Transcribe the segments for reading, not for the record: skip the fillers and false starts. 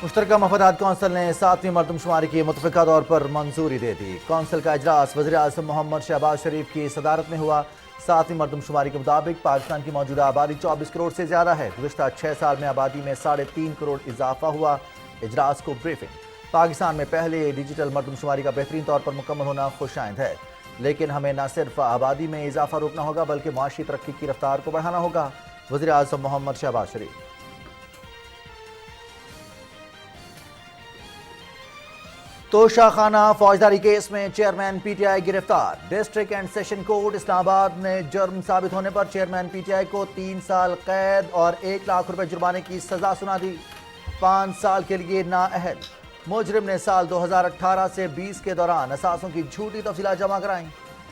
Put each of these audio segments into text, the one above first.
مشترکہ مفادات کونسل نے 7ویں مردم شماری کی متفقہ طور پر منظوری دے دی۔ کونسل کا اجلاس وزیر اعظم محمد شہباز شریف کی صدارت میں ہوا۔ 7ویں مردم شماری کے مطابق پاکستان کی موجودہ آبادی 24 کروڑ سے زیادہ ہے۔ گزشتہ 6 سال میں آبادی میں 3.5 کروڑ اضافہ ہوا۔ اجلاس کو بریفنگ: پاکستان میں پہلے ڈیجیٹل مردم شماری کا بہترین طور پر مکمل ہونا خوش آئند ہے، لیکن ہمیں نہ صرف آبادی میں اضافہ روکنا ہوگا بلکہ معاشی ترقی کی رفتار کو بڑھانا ہوگا۔ وزیر اعظم محمد شہباز شریف۔ توشہ خانہ فوجداری کیس میں چیئرمین پی ٹی آئی گرفتار۔ ڈسٹرکٹ اینڈ سیشن کورٹ اسلام آباد نے جرم ثابت ہونے پر چیئرمین پی ٹی آئی کو 3 سال قید اور 1 لاکھ روپے جرمانے کی سزا سنا دی۔ 5 سال کے لیے نااہل۔ مجرم نے سال 2018 سے 20 کے دوران اثاثوں کی جھوٹی تفصیلات جمع کرائیں۔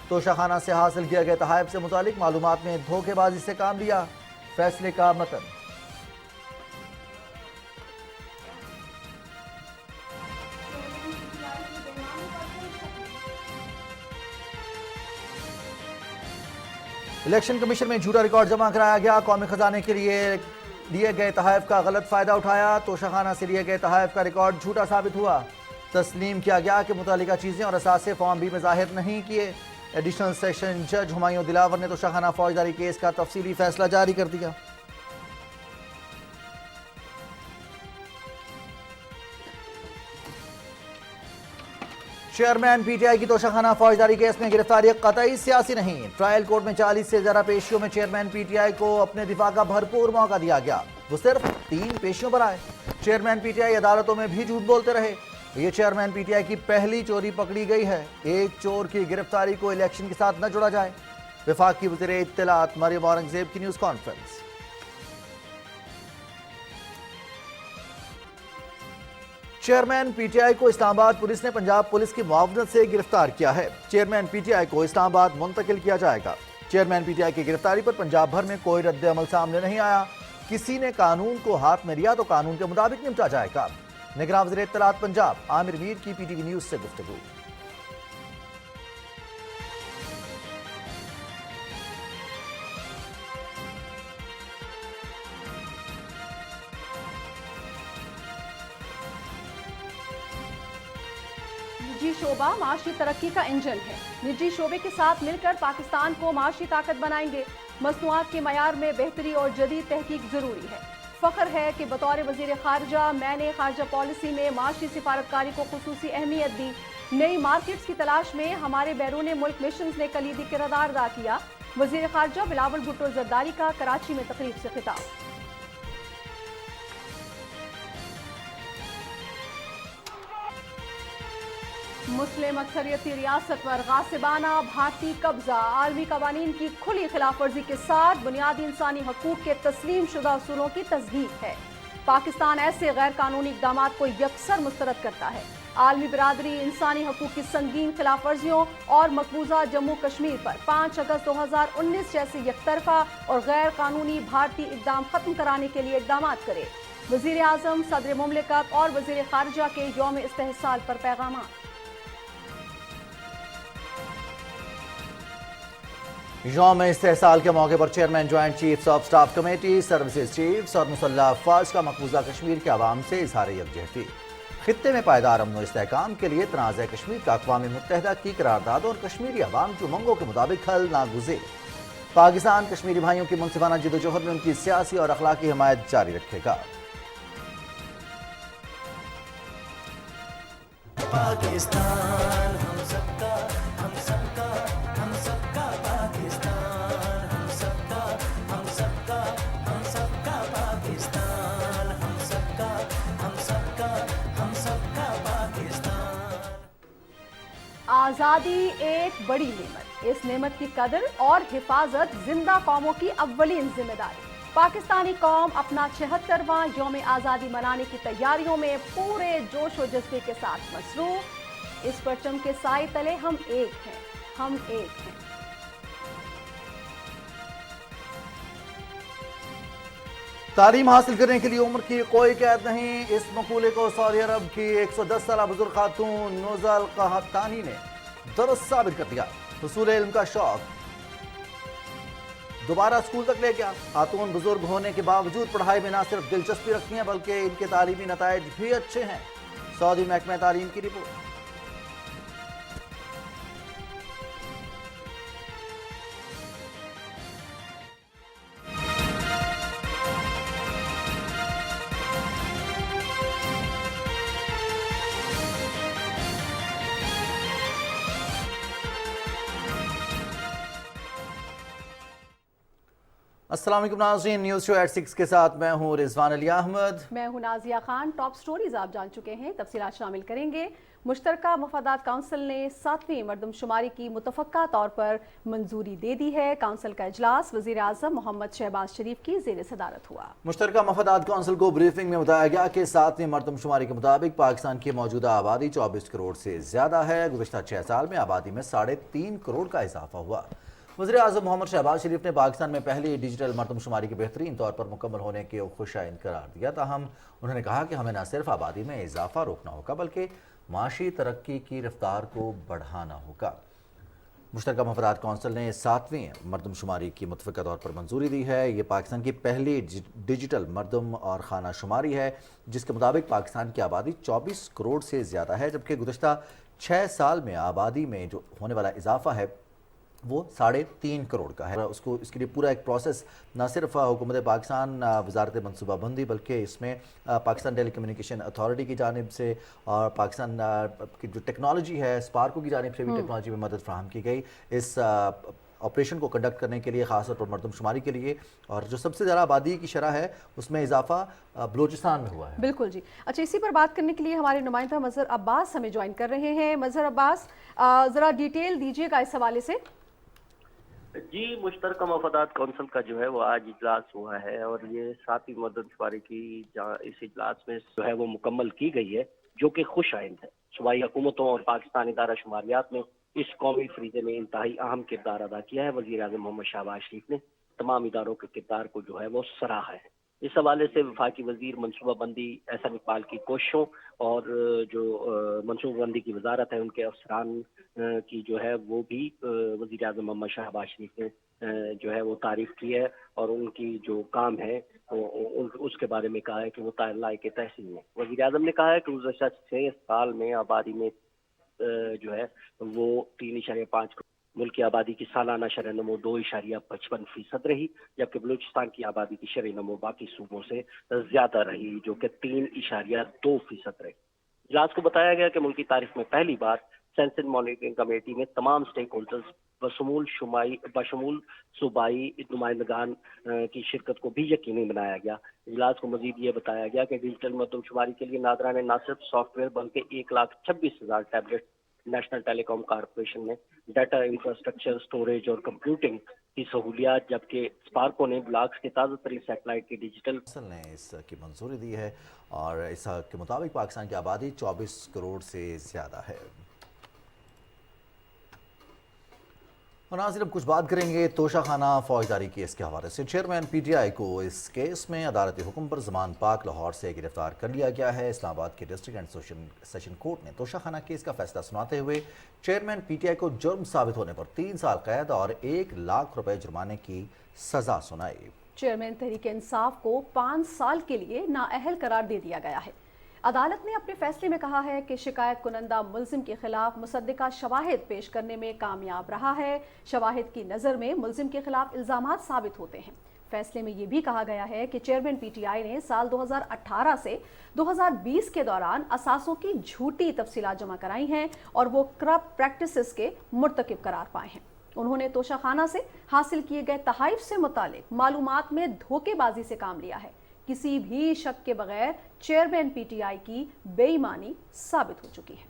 توشہ خانہ سے حاصل کیا گئے تحائف سے متعلق معلومات میں دھوکے بازی سے کام لیا۔ فیصلے کا متن: الیکشن کمیشن میں جھوٹا ریکارڈ جمع کرایا گیا۔ قومی خزانے کے لیے گئے تحائف کا غلط فائدہ اٹھایا۔ توشہ خانہ سے لیے گئے تحائف کا ریکارڈ جھوٹا ثابت ہوا۔ تسلیم کیا گیا کہ متعلقہ چیزیں اور اثاثے فارم بی میں ظاہر نہیں کیے۔ ایڈیشنل سیشن جج ہمایوں دلاور نے توشہ خانہ فوجداری کیس کا تفصیلی فیصلہ جاری کر دیا۔ چیئرمین پی ٹی آئی کی توشہ خانہ فوجداری کیس میں گرفتاری قطعی سیاسی نہیں۔ ٹرائل کورٹ میں 40 سے زیادہ پیشیوں میں چیئرمین پی ٹی آئی کو اپنے دفاع کا بھرپور موقع دیا گیا۔ وہ صرف 3 پیشیوں پر آئے۔ چیئرمین پی ٹی آئی عدالتوں میں بھی جھوٹ بولتے رہے۔ یہ چیئرمین پی ٹی آئی کی پہلی چوری پکڑی گئی ہے۔ ایک چور کی گرفتاری کو الیکشن کے ساتھ نہ جوڑا جائے۔ وفاق کی وزیر اطلاعات مریم اورنگزیب کی news conference. Chairman P T I کو اسلام آباد پولیس نے پنجاب پولیس کی معاونت سے گرفتار کیا ہے۔ چیئرمین پی ٹی آئی کو اسلام آباد منتقل کیا جائے گا۔ چیئرمین پی ٹی آئی کی گرفتاری پر پنجاب بھر میں کوئی رد عمل سامنے نہیں آیا۔ کسی نے قانون کو ہاتھ میں لیا تو قانون کے مطابق نمٹا جائے گا۔ نگراں وزیر اطلاعات پنجاب عامر میر کی پی ٹی وی نیوز سے گفتگو۔ نجی شعبہ معاشی ترقی کا انجن ہے۔ نجی شعبے کے ساتھ مل کر پاکستان کو معاشی طاقت بنائیں گے۔ مصنوعات کے معیار میں بہتری اور جدید تحقیق ضروری ہے۔ فخر ہے کہ بطور وزیر خارجہ میں نے خارجہ پالیسی میں معاشی سفارتکاری کو خصوصی اہمیت دی۔ نئی مارکیٹس کی تلاش میں ہمارے بیرون ملک مشنز نے کلیدی کردار ادا کیا۔ وزیر خارجہ بلاول بھٹو زرداری کا کراچی میں تقریب سے خطاب۔ مسلم اکثریتی ریاست پر غاصبانہ بھارتی قبضہ، عالمی قوانین کی کھلی خلاف ورزی کے ساتھ بنیادی انسانی حقوق کے تسلیم شدہ اصولوں کی تصدیق ہے۔ پاکستان ایسے غیر قانونی اقدامات کو یکسر مسترد کرتا ہے۔ عالمی برادری انسانی حقوق کی سنگین خلاف ورزیوں اور مقبوضہ جموں کشمیر پر 5 اگست 2019 جیسے یک طرفہ اور غیر قانونی بھارتی اقدام ختم کرانے کے لیے اقدامات کرے۔ وزیر اعظم، صدر مملکت اور وزیر خارجہ کے یوم استحصال پر پیغامات۔ یوم استحصال کے موقع پر chairman joint chiefs of staff committee, services chiefs اور مسلح افواج کا مقبوضہ کشمیر کے عوام سے اظہار یکجہتی۔ خطے میں پائیدار امن و استحکام کے لیے تنازع کشمیر کا اقوام متحدہ کی قرارداد اور کشمیری عوام کی امنگوں کے مطابق حل ناگزیر۔ پاکستان کشمیری بھائیوں کی منصفانہ جدوجہد میں ان کی سیاسی اور اخلاقی حمایت جاری رکھے گا۔ پاکستان ہم سب کا، ہم سب کا، ہم سب کا پاکستان، ہم سب کا، ہم سب کا، ہم سب کا پاکستان، ہم سب کا، ہم سب کا، ہم سب کا پاکستان۔ آزادی ایک بڑی نعمت، اس نعمت کی قدر اور حفاظت زندہ قوموں کی اولین ذمہ داری۔ پاکستانی قوم اپنا 76واں یوم آزادی منانے کی تیاریوں میں پورے جوش و جذبے کے ساتھ مصروف۔ اس پرچم کے سائے تلے ہم ایک ہیں، ہم ایک ہیں۔ تعلیم حاصل کرنے کے لیے عمر کی کوئی قید نہیں، اس مقولے کو سعودی عرب کی 110 سالہ بزرگ خاتون نوزہ القحطانی نے درست ثابت کر دیا۔ حصول علم کا شوق दोबारा स्कूल तक ले गया। खातून बुजुर्ग होने के बावजूद पढ़ाई में न सिर्फ दिलचस्पी रखती हैं बल्कि इनके तालीमी नताइज भी अच्छे हैं। सऊदी महकमा तालीम की रिपोर्ट। अस्सलाम वालेकुम नाज़रीन, न्यूज़ शो एट 6 के साथ मैं हूँ रिजवान अली अहमद। मैं हूं नाजिया खान। टॉप स्टोरीज आप जान चुके हैं, तफसीलात शामिल करेंगे। मुश्तरका मफादात काउंसिल ने 7वीं मरदमशुमारी की मुतफ़क्का तौर पर मंजूरी दे दी है। काउंसिल का इजलास वज़ीर आज़म मोहम्मद शहबाज शरीफ की ज़ेर सदारत हुआ। मुश्तरका मफादात काउंसिल को ब्रीफिंग में बताया गया कि 7वीं मरदमशुमारी के मुताबिक पाकिस्तान की मौजूदा आबादी 24 करोड़ से ज़्यादा है। गुज़श्ता 6 साल में आबादी में 3.5 करोड़ का इजाफा हुआ। वज़ीर आज़म मोहम्मद शहबाज शरीफ ने पाकिस्तान में पहली डिजिटल मरदमशुमारी के बेहतरीन तौर पर मुकम्मल होने के खुशाइन करार दिया। ताहम उन्होंने कहा कि हमें न सिर्फ आबादी में इजाफा रोकना होगा बल्कि माशी तरक्की की रफ्तार को बढ़ाना होगा। मुश्तरका मफादात काउंसिल ने 7वीं मरदमशुमारी की मुतफ़क्का तौर पर मंजूरी दी है। ये पाकिस्तान की पहली डिजिटल मरदम और खाना शुमारी है जिसके मुताबिक पाकिस्तान की आबादी 24 करोड़ से ज़्यादा है, जबकि गुज़श्ता 6 साल में आबादी में जो होने वाला इजाफा है वो 3.5 करोड़ का है। उसको इसके लिए पूरा एक प्रोसेस न सिर्फ हुकूमत पाकिस्तान वजारत मनसूबाबंदी बल्कि इसमें पाकिस्तान टेली कम्युनिकेशन अथॉरिटी की जानिब से और पाकिस्तान की जो टेक्नोलॉजी है स्पार्को की जानिब से भी टेक्नोलॉजी में मदद फराहम की गई इस ऑपरेशन को कंडक्ट करने के लिए, ख़ास तौर पर मरदमशुमारी के लिए। और जो सबसे ज़्यादा आबादी की शरह है उसमें इजाफा बलूचिस्तान में हुआ है। बिल्कुल जी। अच्छा, इसी पर बात करने के लिए हमारे नुमाइंदा मजहर अब्बास हमें ज्वाइन कर रहे हैं। मजहर अब्बास, ज़रा डिटेल दीजिएगा इस हवाले से। जी, मुश्तरका मफादात काउंसिल का जो है वो आज इजलास हुआ है और ये 7वीं मरदमशुमारी की इस इजलास में जो है वो मुकम्मल की गई है, जो कि खुश आइंद है। सूबाई हुकूमतों और पाकिस्तान इदारा शुमारियात में इस कौमी फरीज़े में इंतहाई अहम किरदार अदा किया है। वज़ीर आज़म मोहम्मद शहबाज शरीफ ने तमाम इदारों के किरदार को जो है वो सराहा है। इस हवाले से वफाकी वज़ीर मनसूबाबंदी एहसन इकबाल की कोशिशों और जो मनसूबाबंदी की वजारत है उनके अफसरान की जो है वो भी वज़ीर आज़म मोहम्मद शहबाज शरीफ ने जो है वो तारीफ़ की है और उनकी जो काम है उसके बारे में कहा है कि वो लायक तहसीन है। वज़ीर आज़म ने कहा है कि गुज़श्ता 6 साल में आबादी में जो है वो 3.5 मुल्क की आबादी की सालाना शरह नमो 2.55% रही, जबकि बलूचिस्तान की आबादी की शरह नमो बाकी सूबों से ज्यादा रही जो कि 3.2% रही। इजलास को बताया गया कि मुल्क की तारीख में पहली बार सेंसस मॉनिटरिंग कमेटी में तमाम स्टेक होल्डर्स बशमूल सूबाई नुमाइंदगान की शिरकत को भी यकीनी बनाया गया। इजलास को मजीद ये बताया गया कि डिजिटल मरदमशुमारी के लिए नादरा ने न सिर्फ सॉफ्टवेयर बल्कि 1,26,000 टैबलेट नेशनल टेलीकॉम कॉरपोरेशन ने डाटा इंफ्रास्ट्रक्चर, स्टोरेज और कंप्यूटिंग की सहूलियात, जबकि स्पार्को ने ब्लॉक्स के ताज़ा तरीन सैटेलाइट की डिजिटल ने इसकी मंजूरी दी है और इसके मुताबिक पाकिस्तान की आबादी 24 करोड़ से ज़्यादा है। और नाज़रीन, अब कुछ बात करेंगे तोशाखाना फौजदारी केस के हवाले से। चेयरमैन PTI को इस केस में अदालती हुक्म पर ज़मान पाक लाहौर से गिरफ्तार कर लिया गया है। इस्लामाबाद के डिस्ट्रिक्ट एंड सेशन कोर्ट ने तोशाखाना केस का फैसला सुनाते हुए चेयरमैन PTI को जुर्म साबित होने पर 3 साल कैद और 1 लाख रुपए जुर्माने की सज़ा सुनाई। चेयरमैन तहरीक इंसाफ को 5 साल के लिए नाअहल करार दे दिया गया है। अदालत ने अपने फैसले में कहा है कि शिकायत कुनंदा मुल्जिम के खिलाफ मुसद्दिका शवाहिद पेश करने में कामयाब रहा है। शवाहिद की नज़र में मुल्जिम के खिलाफ इल्ज़ामात साबित होते हैं। फैसले में यह भी कहा गया है कि चेयरमैन PTI ने साल 2018 से 2020 के दौरान असासों की झूठी तफसीलात जमा कराई हैं और वो करप्ट प्रैक्टिसेस के मुर्तकिब करार पाए हैं। उन्होंने तोशाखाना से हासिल किए गए तहाइफ से मुतालिक मालूमात में धोखेबाजी से काम लिया है। किसी भी शक के बगैर चेयरमैन PTI की बेईमानी साबित हो चुकी है।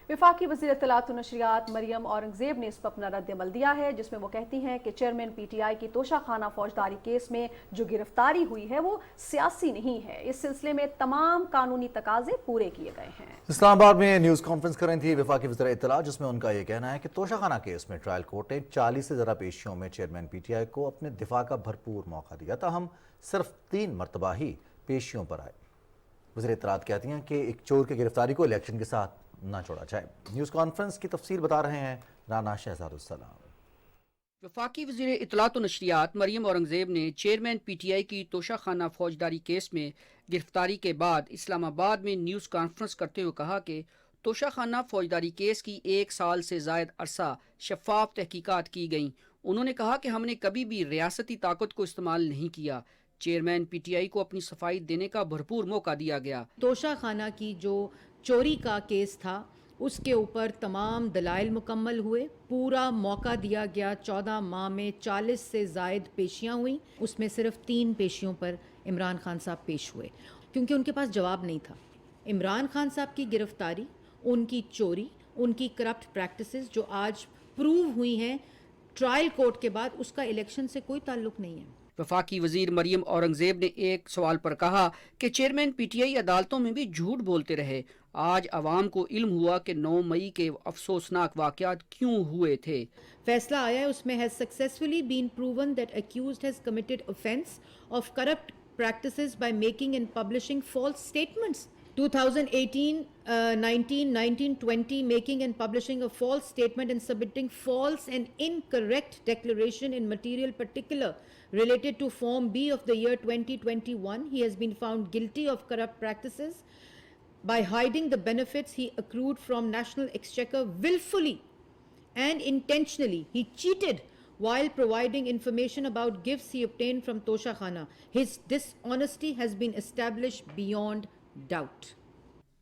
वफाकी वज़ीर इत्तलात व नशरियात मरियम औरंगज़ेब ने इस पर अपना रद्द-ए-अमल दिया है, जिसमें वो कहती हैं कि चेयरमैन PTI की तोशाखाना फौजदारी केस में जो गिरफ्तारी हुई है वो सियासी नहीं है। इस सिलसिले में तमाम कानूनी तकाजे पूरे किए गए हैं। इस्लामाबाद में न्यूज़ कॉन्फ्रेंस कर रही थी वफाकी वज़ीर इत्तलात, जिसमें उनका ये कहना है कि तोशाखाना केस में ट्रायल कोर्ट ने 40 से ज़्यादा पेशियों में चेयरमैन PTI को अपने दिफा का भरपूर मौका दिया था। हम सिर्फ 3 मरतबा ही पेशियों पर आए। वज़ीर इत्तलात कहती हैं कि एक चोर की गिरफ्तारी को इलेक्शन के साथ ना छोड़ा जाए। न्यूज़ कॉन्फ्रेंस की तफसील बता रहे हैं राना शहजाद उस सलाम। वफाकी वज़ीर इत्तलात व नशरियात मरियम औरंगज़ेब ने चेयरमैन PTI की तोशाखाना फौजदारी केस में गिरफ्तारी के बाद इस्लामाबाद में न्यूज़ कॉन्फ्रेंस करते हुए कहा कि तोशाखाना फौजदारी केस की 1 साल से ज़ायद अरसा शफाफ तहकीकात की गईं। उन्होंने कहा कि हमने कभी भी रियासती ताकत को इस्तेमाल नहीं किया। चेयरमैन PTI को अपनी सफाई देने का भरपूर मौका दिया गया। तोशाखाना की जो चोरी का केस था उसके ऊपर तमाम दलाइल मुकम्मल हुए, पूरा मौका दिया गया। 14 माह में 40 से ज़ायद पेशियाँ हुई, उसमें सिर्फ 3 पेशियों पर इमरान खान साहब पेश हुए क्योंकि उनके पास जवाब नहीं था। इमरान खान साहब की गिरफ्तारी, उनकी चोरी, उनकी करप्ट प्रैक्टिसेस जो आज प्रूव हुई हैं ट्रायल कोर्ट के बाद, उसका इलेक्शन से कोई ताल्लुक़ नहीं है। वफाकी वजीर मरियम औरंगजेब ने एक सवाल पर कहा कि चेयरमैन PTI अदालतों में भी झूठ बोलते रहे। आज अवाम को इल्म हुआ कि 9 मई के अफसोसनाक वाक़यात क्यों हुए थे। फैसला आया है उसमें has successfully been proven that accused has committed offence of corrupt practices by making and publishing false statements. 2018, 19, 19, 20 making and publishing a false statement and submitting false and incorrect declaration in material particular related to Form B of the year 2021. He has been found guilty of corrupt practices by hiding the benefits he accrued from National Exchequer willfully and intentionally. He cheated while providing information about gifts he obtained from Toshakhana. His dishonesty has been established beyond doubt.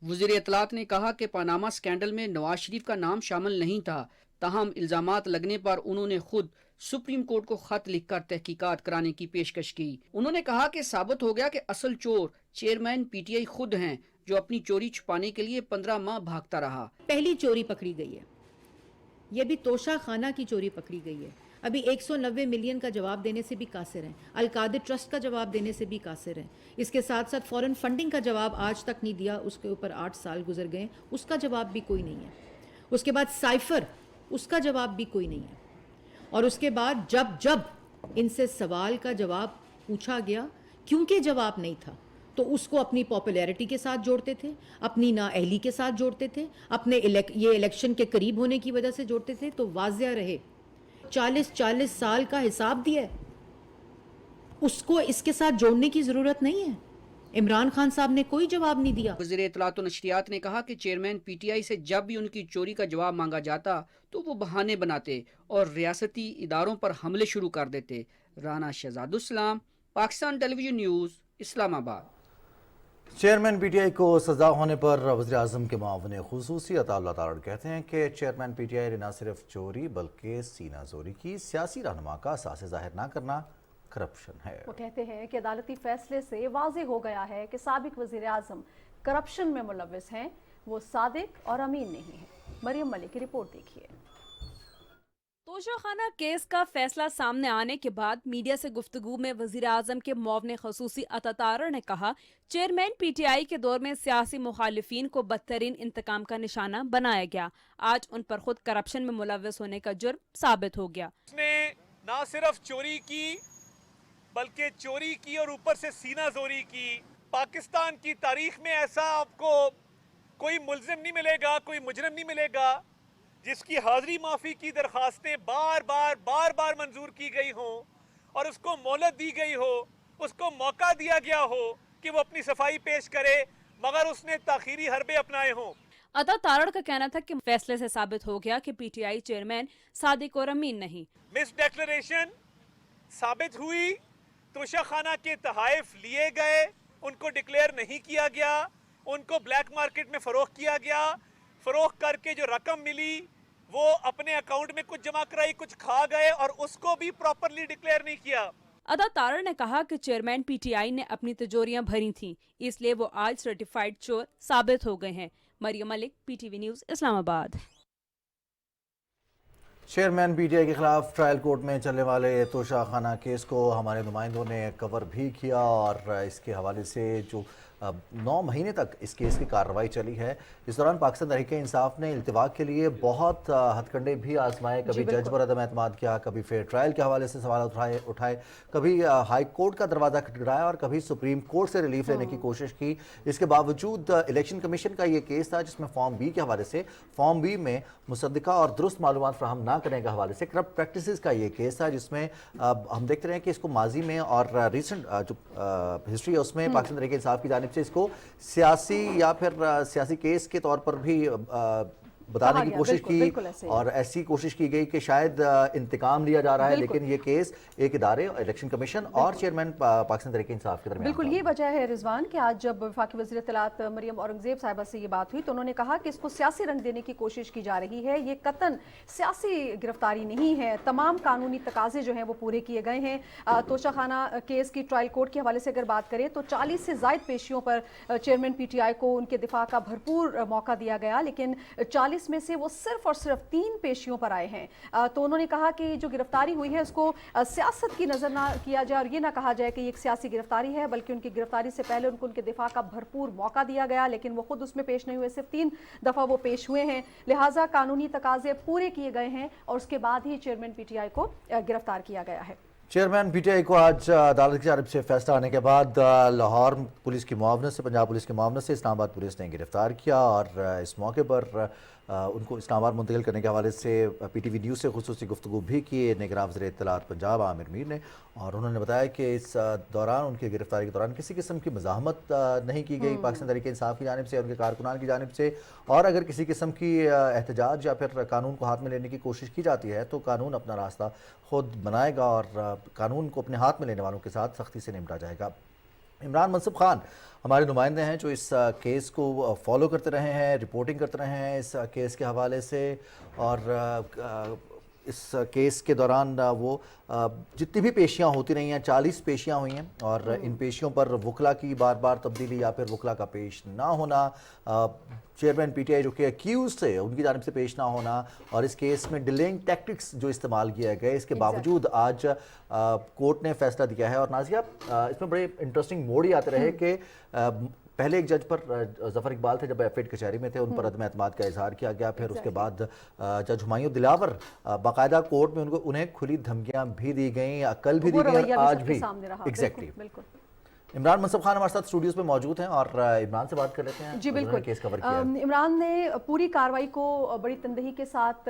वज़ीर इत्तलात ने कहा कि Panama scandal में नवाज शरीफ का नाम शामिल नहीं था, ताहम इल्जामात लगने पर उन्होंने खुद सुप्रीम कोर्ट को खत लिखकर तहकीकात कराने की पेशकश की। उन्होंने कहा कि साबित हो गया कि असल चोर चेयरमैन PTI खुद हैं, जो अपनी चोरी छुपाने के लिए 15 माह भागता रहा। पहली चोरी पकड़ी गई है, ये भी तोशाखाना की चोरी पकड़ी गई है। अभी 190 मिलियन का जवाब देने से भी कासिर हैं, अलकादिर ट्रस्ट का जवाब देने से भी कासिर हैं। इसके साथ साथ फॉरेन फंडिंग का जवाब आज तक नहीं दिया, उसके ऊपर 8 साल गुजर गए, उसका जवाब भी कोई नहीं है। उसके बाद साइफर, उसका जवाब भी कोई नहीं है। और उसके बाद जब इनसे सवाल का जवाब पूछा गया, क्योंकि जवाब नहीं था तो उसको अपनी पॉपुलैरिटी के साथ जोड़ते थे, अपनी नाअहली के साथ जोड़ते थे, अपने ये इलेक्शन के करीब होने की वजह से जोड़ते थे। तो वाज़िया रहे 40 साल का हिसाब दिया है, उसको इसके साथ जोड़ने की ज़रूरत नहीं है। इमरान खान साहब ने कोई जवाब नहीं दिया। वज़ीर इत्तलात व नशरियात ने कहा कि चेयरमैन PTI से जब भी उनकी चोरी का जवाब मांगा जाता तो वो बहाने बनाते और रियासती इदारों पर हमले शुरू कर देते। Rana Shehzadussalam, Pakistan television news, Islamabad. Chairman PTI को सजा होने पर वज़ीर आज़म के मुआविन खुसूसी अताउल्लाह तारड़ कहते हैं कि चेयरमैन PTI ने न सिर्फ चोरी बल्कि सीना जोरी की। सियासी रहनुमा का असासे ज़ाहिर न करना करप्शन है। वो कहते हैं कि अदालती फैसले से वाज़ेह हो गया है कि साबिक वज़ीर आज़म करप्शन में मुलव्वस हैं, वो सादिक और अमीन नहीं है। मरियम मलिक की रिपोर्ट देखिए। तोशाखाना केस का फैसला सामने आने के बाद मीडिया से गुफ्तगू में वज़ीर आज़म के मुआविन ख़ुसूसी अता तारड़ ने कहा, चेयरमैन PTI के दौर में सियासी मुखालिफिन को बदतरीन इंतकाम का निशाना बनाया गया। आज उन पर खुद करप्शन में मुलव्वस होने का जुर्म साबित हो गया। उसने ना सिर्फ चोरी की बल्कि चोरी की और ऊपर से सीना जोरी की। पाकिस्तान की तारीख में ऐसा आपको कोई मुल्जिम नहीं मिलेगा, कोई मुजरिम नहीं मिलेगा जिसकी हाजिरी माफ़ी की दरखास्तें बार बार मंजूर की गई हों और उसको मोहलत दी गई हो, उसको मौका दिया गया हो कि वो अपनी सफाई पेश करे, मगर उसने ताखीरी हरबे अपनाए हों। अता तारड़ का कहना था कि फैसले से साबित हो गया कि PTI चेयरमैन सादिक और अमीन नहीं। मिस डिक्लेरेशन साबित हुई, तोशाखाना के तहाइफ लिए गए, उनको डिक्लेयर नहीं किया गया, उनको ब्लैक मार्केट में फरोख्त किया गया। फरोख्त करके जो रकम मिली वो अपने अकाउंट में कुछ जमा कराई, कुछ खा गए और उसको भी प्रॉपरली डिक्लेयर नहीं किया। अदा तारड़ ने कहा कि चेयरमैन PTI ने अपनी तिजोरियां भरी थीं, इसलिए वो आज सर्टिफाइड चोर साबित हो गए हैं। Maryam Malik, PTV news, Islamabad. Chairman PTI के खिलाफ ट्रायल कोर्ट में चलने वाले तोशाखाना केस को हमारे नुमाइंदों ने कवर भी किया और इसके हवाले से जो 9 مہینے تک اس کیس کی کارروائی چلی ہے. اس دوران پاکستان تحریک انصاف نے التوا کے لیے بہت ہتھ کنڈے بھی آزمائے. کبھی جج پر عدم اعتماد کیا, کبھی فیئر ٹرائل کے حوالے سے سوالات اٹھائے, کبھی ہائی کورٹ کا دروازہ کھٹکھٹایا اور کبھی سپریم کورٹ سے ریلیف لینے کی کوشش کی. اس کے باوجود الیکشن کمیشن کا یہ کیس تھا جس میں فارم بی کے حوالے سے, فارم بی میں مصدقہ اور درست معلومات فراہم نہ کرنے کے حوالے سے کرپٹ پریکٹسز کا یہ کیس تھا, جس میں ہم دیکھتے رہے کہ اس کو ماضی میں اور ریسنٹ جو ہسٹری ہے اس میں پاکستان تحریک انصاف کی جانب سے اس کو سیاسی یا پھر سیاسی کیس کے طور پر بھی بتانے کی کوشش کی, اور ایسی کوشش کی گئی کہ شاید انتقام لیا جا رہا ہے, لیکن یہ کیس ایک ادارے الیکشن کمیشن اور چیئرمین پاکستان تحریک انصاف کے درمیان. بالکل, یہ وجہ ہے رضوان کہ آج جب وفاقی وزیر اطلاعات مریم اورنگزیب صاحبہ سے یہ بات ہوئی تو انہوں نے کہا کہ اس کو سیاسی رنگ دینے کی کوشش کی جا رہی ہے. یہ قطعاً سیاسی گرفتاری نہیں ہے, تمام قانونی تقاضے جو ہیں وہ پورے کیے گئے ہیں. توشہ خانہ کیس کی ٹرائل کورٹ کے حوالے سے اگر بات کریں تو 40 سے زائد پیشیوں پر چیئرمین پی ٹی آئی کو ان کے دفاع کا بھرپور موقع دیا گیا, لیکن 40 میں سے وہ صرف اور صرف 3 پیشیوں پر آئے ہیں. تو انہوں نے کہا کہ جو گرفتاری ہوئی ہے اس کو سیاست کی نظر نہ کیا جائے اور یہ نہ کہا جائے کہ یہ ایک سیاسی گرفتاری ہے, بلکہ ان کی گرفتاری سے پہلے ان کو ان کے دفاع کا بھرپور موقع دیا گیا, لیکن وہ خود اس میں پیش نہیں ہوئے, صرف 3 دفعہ وہ پیش ہوئے ہیں. لہٰذا قانونی تقاضے پورے کیے گئے ہیں اور اس کے بعد ہی چیئرمین پی ٹی آئی کو گرفتار کیا گیا ہے. چیئرمین پی ٹی آئی کو آج عدالت کی جانب سے فیصلہ آنے کے بعد لاہور پولیس کی معاونت سے, پنجاب پولیس کی معاونت سے اسلام آباد پولیس نے گرفتار کیا, اور اس موقع پر ان کو اسلام آباد منتقل کرنے کے حوالے سے پی ٹی وی نیوز سے خصوصی گفتگو بھی کی نگراں وزیر اطلاعات پنجاب عامر میر نے, اور انہوں نے بتایا کہ اس دوران ان کی گرفتاری کے دوران کسی قسم کی مزاحمت نہیں کی گئی پاکستان تحریک انصاف کی جانب سے, ان کے کارکنان کی جانب سے, اور اگر کسی قسم کی احتجاج یا پھر قانون کو ہاتھ میں لینے کی کوشش کی جاتی ہے تو قانون اپنا راستہ خود بنائے گا اور قانون کو اپنے ہاتھ میں لینے والوں کے ساتھ سختی سے نمٹا جائے گا. عمران منصف خان ہمارے نمائندے ہیں جو اس کیس کو فالو کرتے رہے ہیں, رپورٹنگ کرتے رہے ہیں اس کیس کے حوالے سے, اور اس کیس کے دوران وہ جتنی بھی پیشیاں ہوتی رہی ہیں, 40 پیشیاں ہوئی ہیں, اور ان پیشیوں پر وکلا کی بار بار تبدیلی یا پھر وکلا کا پیش نہ ہونا, چیئرمین پی ٹی آئی جو کہ ایکیوز تھے ان کی جانب سے پیش نہ ہونا, اور اس کیس میں ڈیلینگ ٹیکٹکس جو استعمال کیا گئے, اس کے باوجود آج کورٹ نے فیصلہ دیا ہے. اور نازیہ اس میں بڑے انٹرسٹنگ موڑ ہی آتے رہے کہ پہلے ایک جج پر ظفر اقبال تھے جب ایف ایڈ کچہری میں تھے, ان پر عدم اعتماد کا اظہار کیا گیا, پھر اس کے بعد جج ہمایوں دلاور باقاعدہ کورٹ میں انہیں کھلی دھمکیاں بھی دی گئیں, کل بھی دی گئیں, آج بھی. ایگزیکٹلی. عمران منصف خان ہمارے ساتھ اسٹوڈیوز میں موجود ہیں اور عمران سے بات کر لیتے ہیں. جی بالکل, کیس کور کیا ہے. عمران نے پوری کاروائی کو بڑی تندہی کے ساتھ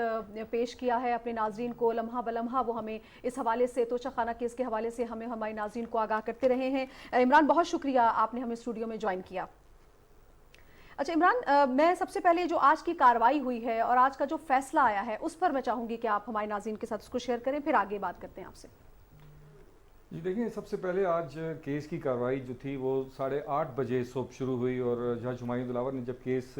پیش کیا ہے اپنے ناظرین کو, لمحہ بلمحہ وہ ہمیں اس حوالے سے توشہ خانہ کیس کے حوالے سے ہمارے ناظرین کو آگاہ کرتے رہے ہیں. عمران بہت شکریہ آپ نے ہمیں اسٹوڈیو میں جوائن کیا. اچھا عمران, میں سب سے پہلے جو آج کی کاروائی ہوئی ہے اور آج کا جو فیصلہ آیا ہے اس پر میں چاہوں گی کہ آپ ہمارے ناظرین کے ساتھ اس کو شیئر کریں, پھر آگے بات کرتے ہیں آپ سے. جی دیکھیں, سب سے پہلے آج کیس کی کاروائی جو تھی وہ 8:30 بجے صبح شروع ہوئی, اور جج ہمایوں دلاور نے جب کیس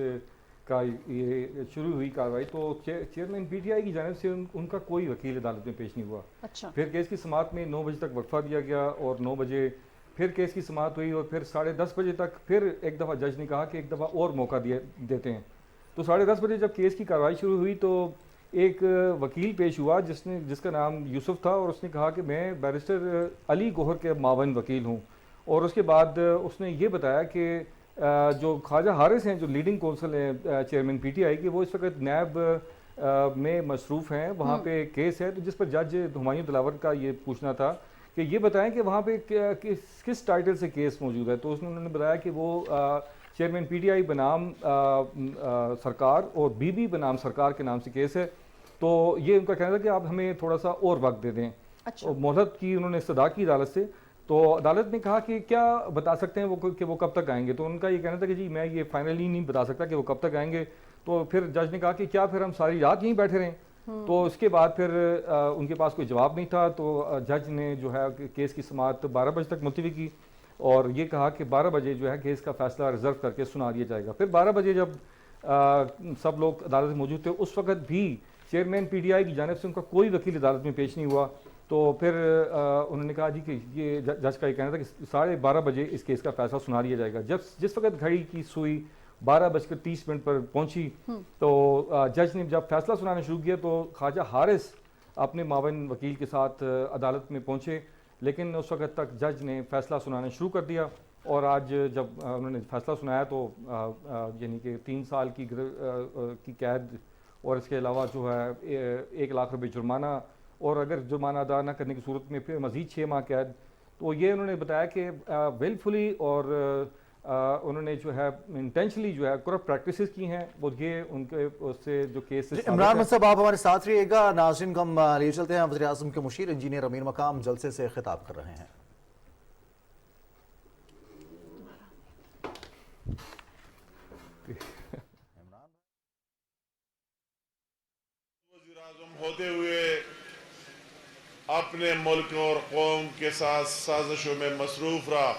کا یہ شروع ہوئی کاروائی تو چیئرمین پی ٹی آئی کی جانب سے ان کا کوئی وکیل عدالت میں پیش نہیں ہوا. اچھا. پھر کیس کی سماعت میں 9 بجے تک وقفہ دیا گیا, اور 9 بجے پھر کیس کی سماعت ہوئی, اور پھر 10:30 بجے تک پھر ایک دفعہ جج نے کہا کہ ایک دفعہ اور موقع دیتے ہیں. تو 10:30 بجے جب کیس کی کاروائی شروع ہوئی تو ایک وکیل پیش ہوا جس کا نام یوسف تھا, اور اس نے کہا کہ میں بیرسٹر علی گوہر کے معاون وکیل ہوں, اور اس کے بعد اس نے یہ بتایا کہ جو خواجہ حارث ہیں جو لیڈنگ کونسل ہیں چیئرمین پی ٹی آئی کے, وہ اس وقت نیب میں مصروف ہیں, وہاں پہ کیس ہے. تو جس پر جج ہمایوں دلاور کا یہ پوچھنا تھا کہ یہ بتائیں کہ وہاں پہ کس ٹائٹل سے کیس موجود ہے, تو انہوں نے بتایا کہ وہ چیئرمین پی ٹی آئی بنام سرکار اور بی بی بنام سرکار کے نام سے کیس ہے. تو یہ ان کا کہنا تھا کہ آپ ہمیں تھوڑا سا اور وقت دے دیں. اور مہلت کی انہوں نے استدعا کی عدالت سے, تو عدالت نے کہا کہ کیا بتا سکتے ہیں وہ کہ وہ کب تک آئیں گے. تو ان کا یہ کہنا تھا کہ جی میں یہ فائنلی نہیں بتا سکتا کہ وہ کب تک آئیں گے. تو پھر جج نے کہا کہ کیا پھر ہم ساری رات یہیں بیٹھے رہیں. تو اس کے بعد پھر ان کے پاس کوئی جواب نہیں تھا, تو جج نے جو ہے کیس کی سماعت 12 بجے تک ملتوی کی, اور یہ کہا کہ 12 بجے جو ہے کیس کا فیصلہ ریزرو کر کے سنا دیا جائے گا. پھر 12 بجے جب سب لوگ عدالت میں موجود تھے اس وقت بھی چیئرمین پی ٹی آئی کی جانب سے ان کا کوئی وکیل عدالت میں پیش نہیں ہوا. تو پھر انہوں نے کہا جی کہ یہ جج کا یہ کہنا تھا کہ 12:30 بجے اس کیس کا فیصلہ سنا دیا جائے گا. جس وقت گھڑی کی سوئی 12:30 پر پہنچی تو جج نے جب فیصلہ سنانا شروع کیا تو خواجہ حارث اپنے معاون وکیل کے ساتھ عدالت میں پہنچے, لیکن اس وقت تک جج نے فیصلہ سنانا شروع کر دیا، اور آج جب انہوں نے فیصلہ سنایا تو یعنی کہ 3 سال کی قید اور اس کے علاوہ جو ہے 1 لاکھ روپے جرمانہ، اور اگر جرمانہ ادا نہ کرنے کی صورت میں پھر مزید 6 ماہ قید. تو یہ انہوں نے بتایا کہ ولفلی اور انہوں نے جو ہے انٹینشنلی جو ہے کرپٹ پریکٹسز کی ہیں، وہ یہ ان کے اس سے جو کیس عمران صاحب آپ ہمارے ساتھ رہیے گا. ناظرین کو ہم لیے چلتے ہیں. وزیر اعظم کے مشیر انجینئر امین مقام جلسے سے خطاب کر رہے ہیں. وزیر اعظم ہوتے ہوئے اپنے ملک اور قوم کے ساتھ سازشوں میں مصروف رہا.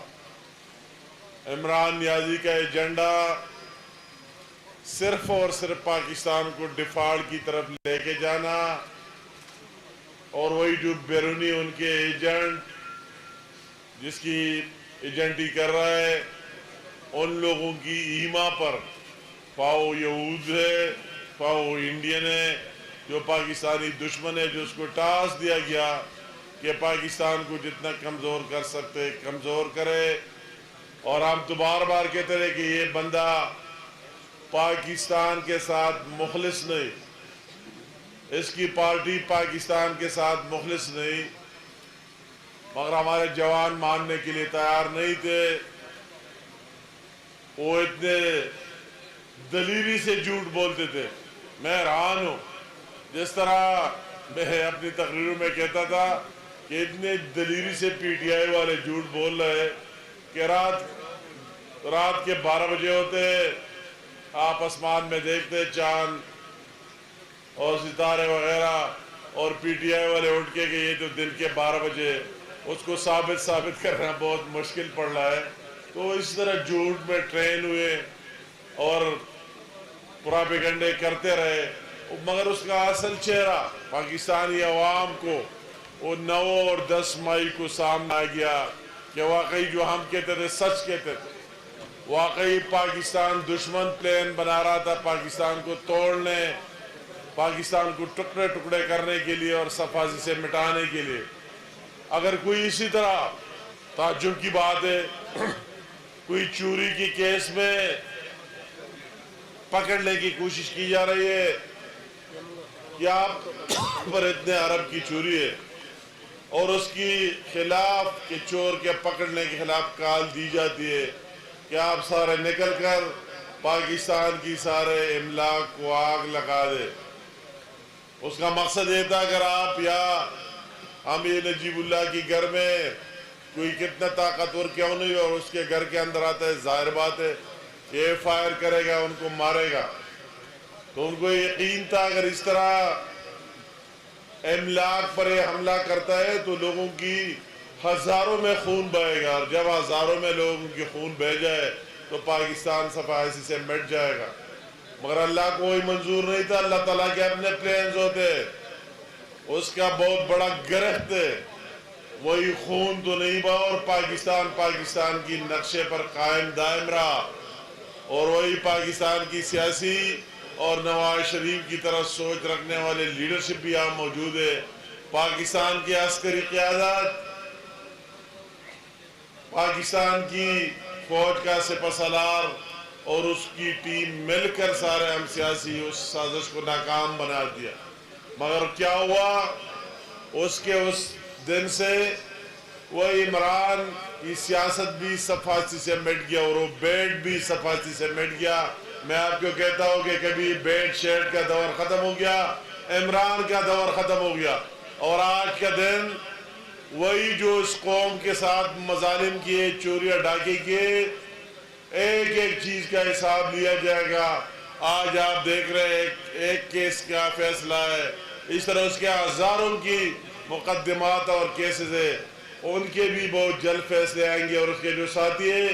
عمران نیازی کا ایجنڈا صرف اور صرف پاکستان کو ڈیفالٹ کی طرف لے کے جانا، اور وہی جو بیرونی ان کے ایجنٹ جس کی ایجنٹی کر رہا ہے ان لوگوں کی ایما پر، پاؤ یہود ہے پاؤ انڈین ہے، جو پاکستانی دشمن ہے، جو اس کو ٹاسک دیا گیا کہ پاکستان کو جتنا کمزور کر سکتے کمزور کرے. اور ہم تو بار بار کہتے رہے کہ یہ بندہ پاکستان کے ساتھ مخلص نہیں، اس کی پارٹی پاکستان کے ساتھ مخلص نہیں، مگر ہمارے جوان ماننے کے لیے تیار نہیں تھے. وہ اتنے دلیری سے جھوٹ بولتے تھے. میں حیران ہوں، جس طرح میں اپنی تقریروں میں کہتا تھا کہ اتنے دلیری سے پی ٹی آئی والے جھوٹ بول رہے کہ رات کے 12 بجے ہوتے، آپ آسمان میں دیکھتے چاند اور ستارے وغیرہ، اور پی ٹی آئی والے اٹھ کے کہ یہ تو دن کے 12 بجے، اس کو ثابت کرنا بہت مشکل پڑ رہا ہے. تو اس طرح جھوٹ میں ٹرین ہوئے اور پراپیگنڈے کرتے رہے، مگر اس کا اصل چہرہ پاکستانی عوام کو وہ 9 اور 10 مئی کو سامنے آ گیا کہ واقعی جو ہم کہتے تھے سچ کہتے تھے. واقعی پاکستان دشمن پلان بنا رہا تھا پاکستان کو توڑنے، پاکستان کو ٹکڑے ٹکڑے کرنے کے لیے اور صفحے سے مٹانے کے لیے. اگر کوئی اسی طرح تعجب کی بات ہے کوئی چوری کی کیس میں پکڑنے کی کوشش کی جا رہی ہے کہ آپ پر اتنے ارب کی چوری ہے، اور اس کی خلاف کہ چور کے پکڑنے کے خلاف کال دی جاتی ہے کہ آپ سارے نکل کر پاکستان کی سارے املاک کو آگ لگا دے. اس کا مقصد یہ تھا اگر آپ یا ہم یہ نجیب اللہ کی گھر میں کوئی کتنا طاقتور کیوں نہیں اور اس کے گھر کے اندر آتا ہے، ظاہر بات ہے یہ فائر کرے گا، ان کو مارے گا. تو ان کو یقین تھا اگر اس طرح املاک پر یہ حملہ کرتا ہے تو لوگوں کی ہزاروں میں خون بہے گا، اور جب ہزاروں میں لوگوں کی خون بہہ جائے تو پاکستان صفحے سے مٹ جائے گا. مگر اللہ کو وہی منظور نہیں تھا. اللہ تعالیٰ کے اپنے پلانز ہوتے، اس کا بہت بڑا گرفت ہے، وہی خون تو نہیں بہا اور پاکستان کی نقشے پر قائم دائم رہا، اور وہی پاکستان کی سیاسی اور نواز شریف کی طرح سوچ رکھنے والے لیڈرشپ بھی یہاں موجود ہے. پاکستان کی عسکری قیادت، پاکستان کی فوج کا سپہ سالار اور اس کی ٹیم مل کر سارے ہم سیاسی اس سازش کو ناکام بنا دیا. مگر کیا ہوا؟ اس دن سے وہ عمران کی سیاست بھی صفاسی سے مٹ گیا اور وہ بیٹ بھی صفاسی سے مٹ گیا. میں آپ کو کہتا ہوں کہ کبھی بیٹ شیٹ کا دور ختم ہو گیا، عمران کا دور ختم ہو گیا، اور آج کا دن وہی جو اس قوم کے ساتھ مظالم کیے، چوریاں ڈاکے کیے، ایک ایک چیز کا حساب لیا جائے گا. آج آپ دیکھ رہے ہیں ایک کیس کا فیصلہ ہے، اس طرح اس کے ہزاروں کی مقدمات اور کیسز ہیں، ان کے بھی بہت جلد فیصلے آئیں گے، اور اس کے جو ساتھی ہیں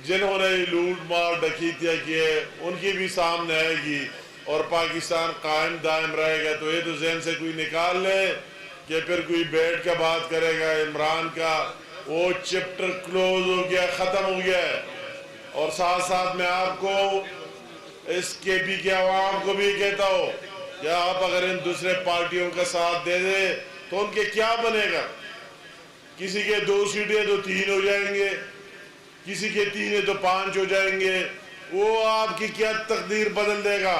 جنہوں نے لوٹ مار ڈکیتیاں کیے ان کی بھی سامنے آئے گی، اور پاکستان قائم دائم رہے گا. تو یہ تو ذہن سے کوئی نکال لے کہ پھر کوئی بیٹ کا بات کرے گا. عمران کا وہ چپٹر کلوز ہو گیا، ختم ہو گیا ہے. اور ساتھ ساتھ میں آپ کو اس کے پی کے عوام کو بھی کہتا ہوں کہ آپ اگر ان دوسرے پارٹیوں کا ساتھ دے دیں تو ان کے کیا بنے گا؟ किसी के 2 सीटें तो 3 हो जाएंगे, किसी के 3 है तो 5 हो जाएंगे। वो आपकी क्या तकदीर बदल देगा,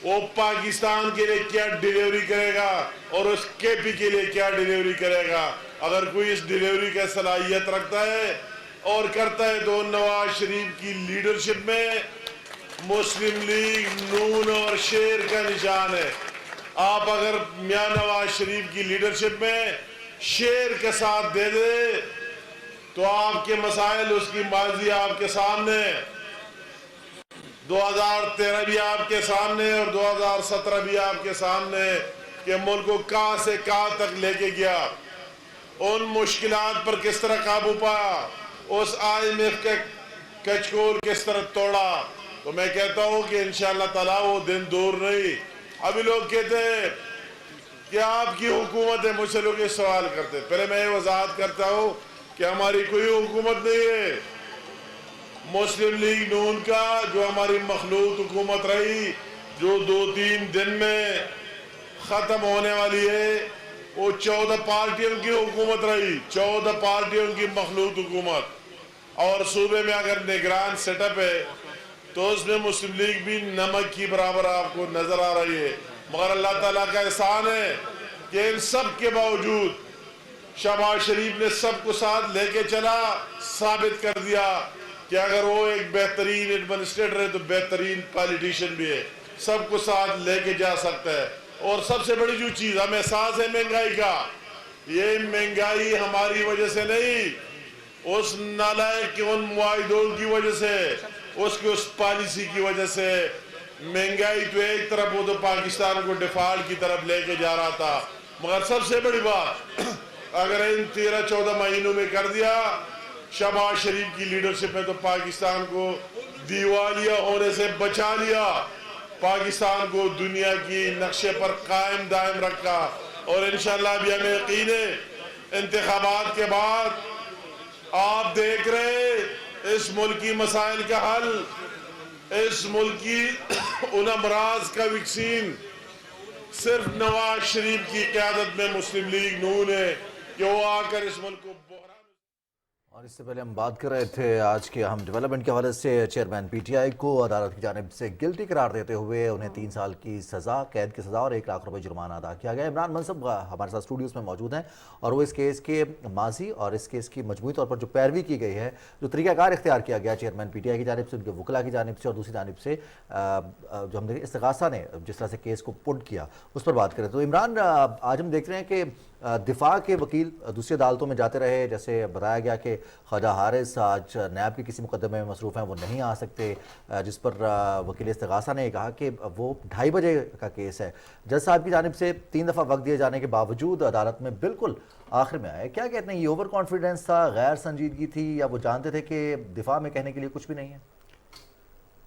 वो पाकिस्तान के लिए क्या डिलीवरी करेगा और उस केपी के लिए क्या डिलीवरी करेगा। अगर कोई इस डिलीवरी का सलाहियत रखता है और करता है तो नवाज शरीफ की लीडरशिप में मुस्लिम लीग नून और शेर का निशान है। आप अगर मियां नवाज शरीफ की लीडरशिप में शेर के साथ दे दे तो आपके मसाइल, उसकी माजी आपके सामने, 2013 भी आपके सामने और 2017 भी आपके सामने कि मुल्क को कहां से कहां तक लेके गया, उन मुश्किलात पर किस तरह काबू पाया, उस IMF के कचकोल किस तरह तोड़ा। तो मैं कहता हूं कि इंशाअल्लाह ताला वो दिन दूर नहीं। अभी लोग कहते हैं कि आपकी हुकूमत है, मुझसे लोग ये सवाल करते हैं। पहले मैं ये वजाहत करता हूं कि हमारी कोई हुकूमत नहीं है। मुस्लिम लीग नून का जो हमारी मखलूत हुकूमत रही, जो 2-3 दिन में खत्म होने वाली है, वो 14 पार्टियों की हुकूमत रही, 14 पार्टियों की मखलूत हुकूमत। और सूबे में अगर निगरान सेटअप है तो उसमें मुस्लिम लीग भी नमक की बराबर आपको नजर आ रही है। मगर अल्लाह ताला का एहसान है कि इन सब के बावजूद शहबाज शरीफ ने सबको साथ लेके चला, साबित कर दिया कि अगर वो एक बेहतरीन एडमिनिस्ट्रेटर है तो बेहतरीन पॉलिटिशियन भी है, सबको साथ लेके जा सकता है। और सबसे बड़ी जो चीज हमें एहसास है महंगाई का, ये महंगाई हमारी वजह से नहीं, उस नालायक के उन मुआहिदों की वजह से, उसकी उस पॉलिसी की वजह से। महंगाई तो एक तरफ, वो तो पाकिस्तान को डिफॉल्ट की तरफ लेके जा रहा था, मगर सबसे बड़ी बात अगर इन 13-14 महीनों में कर दिया शहबाज शरीफ की लीडरशिप में, तो पाकिस्तान को दिवालिया होने से बचा लिया, पाकिस्तान को दुनिया की नक्शे पर कायम दायम रखा। और इंशाअल्लाह भी हमें यकीन है इंतखाबात के बाद आप देख रहे इस मुल्क की मसाइल का हल, इस मुल्क की उन अमराज का वैक्सीन सिर्फ नवाज शरीफ की क़यादत में मुस्लिम लीग नून है कि वो आकर इस मुल्क को। और इससे पहले हम बात कर रहे थे आज के अहम डेवलपमेंट के हवाले से। चेयरमैन PTI को अदालत की जानिब से गिल्टी करार देते हुए उन्हें 3 साल की सज़ा, कैद की सज़ा और 1 लाख रुपए जुर्माना अदा किया गया। इमरान मनसब हमारे साथ स्टूडियोज़ में मौजूद हैं और वो इस केस के माजी और इस केस की मजमूई तौर पर जो पैरवी की गई है, जो तरीक़ाकार इख्तियार किया गया चेयरमैन PTI की जानिब से, उनके वकला की जानिब से और दूसरी जानिब से जो हमने इस्तिगासा ने जिस तरह से केस को पुट किया, उस पर बात करें। तो इमरान, आज हम देख रहे हैं कि दिफा के वकील दूसरी अदालतों में जाते रहे, जैसे बताया गया कि ख्वाजा हारिस आज नैब के किसी मुकदमे में मसरूफ़ हैं, वो नहीं आ सकते, जिस पर वकील इस्तिगासा ने कहा कि वो 2:30 बजे का केस है। जज साहब की जानिब से 3 दफ़ा वक्त दिए जाने के बावजूद अदालत में बिल्कुल आखिर में आए। क्या कहते हैं, ये ओवर कॉन्फिडेंस था, गैर संजीदगी थी, या वो जानते थे कि दिफा में कहने के लिए कुछ भी नहीं है?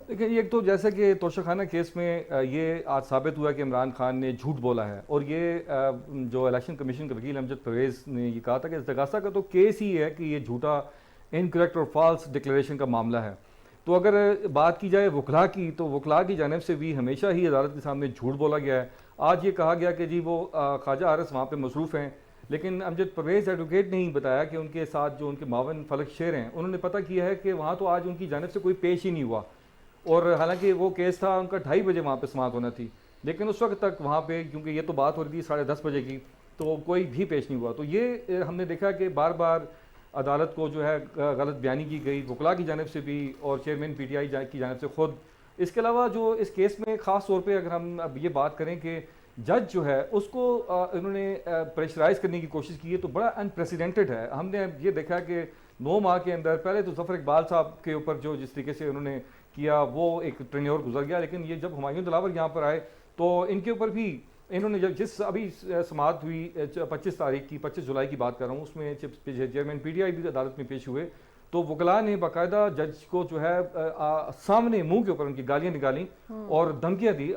देखिए, एक तो जैसे कि तोशाखाना केस में ये आज साबित हुआ कि इमरान खान ने झूठ बोला है, और ये जो इलेक्शन कमीशन के वकील अमजद परवेज़ ने ये कहा था कि इस्तिगासा का तो केस ही है कि ये झूठा, इनकरेक्ट और फॉल्स डिक्लेरेशन का मामला है। तो अगर बात की जाए वकला की, तो वकला की जानिब से भी हमेशा ही अदालत के सामने झूठ बोला गया है। आज ये कहा गया कि जी वो ख्वाजा हारिस वहाँ पर मसरूफ़ हैं, लेकिन अमजद परवेज़ एडवोकेट ने ही बताया कि उनके साथ जो उनके मावन फलक शेर हैं, उन्होंने पता किया है कि वहाँ तो आज उनकी जानिब से कोई पेश ही नहीं हुआ। और हालांकि वो केस था उनका 2:30 बजे वहाँ पे समाप्त होना थी, लेकिन उस वक्त तक वहाँ पे, क्योंकि ये तो बात हो रही थी 10:30 बजे की, तो कोई भी पेश नहीं हुआ। तो ये हमने देखा कि बार बार अदालत को जो है गलत बयानी की गई, वकला की जानिब से भी और चेयरमैन PTI की जानिब से खुद। इसके अलावा जो इस केस में ख़ास तौर पर अगर हम अब ये बात करें कि जज जो है उसको इन्होंने प्रेशराइज़ करने की कोशिश की है, तो बड़ा अनप्रेसिडेंटेड है। हमने ये देखा कि 9 माह के अंदर पहले तो ज़फ़र इकबाल साहब के ऊपर जो जिस तरीके से उन्होंने किया वो एक ट्रेन्योर गुजर गया, लेकिन ये जब हुमायूं दिलावर यहाँ पर आए तो इनके ऊपर भी इन्होंने जब जिस अभी समाअत हुई 25 तारीख की, 25 जुलाई की बात कर रहा हूँ, उसमें चेयरमैन PTI भी अदालत में पेश हुए, तो वकला ने बाकायदा जज को जो है सामने मुंह के ऊपर उनकी गालियाँ निकाली और धमकियाँ दी।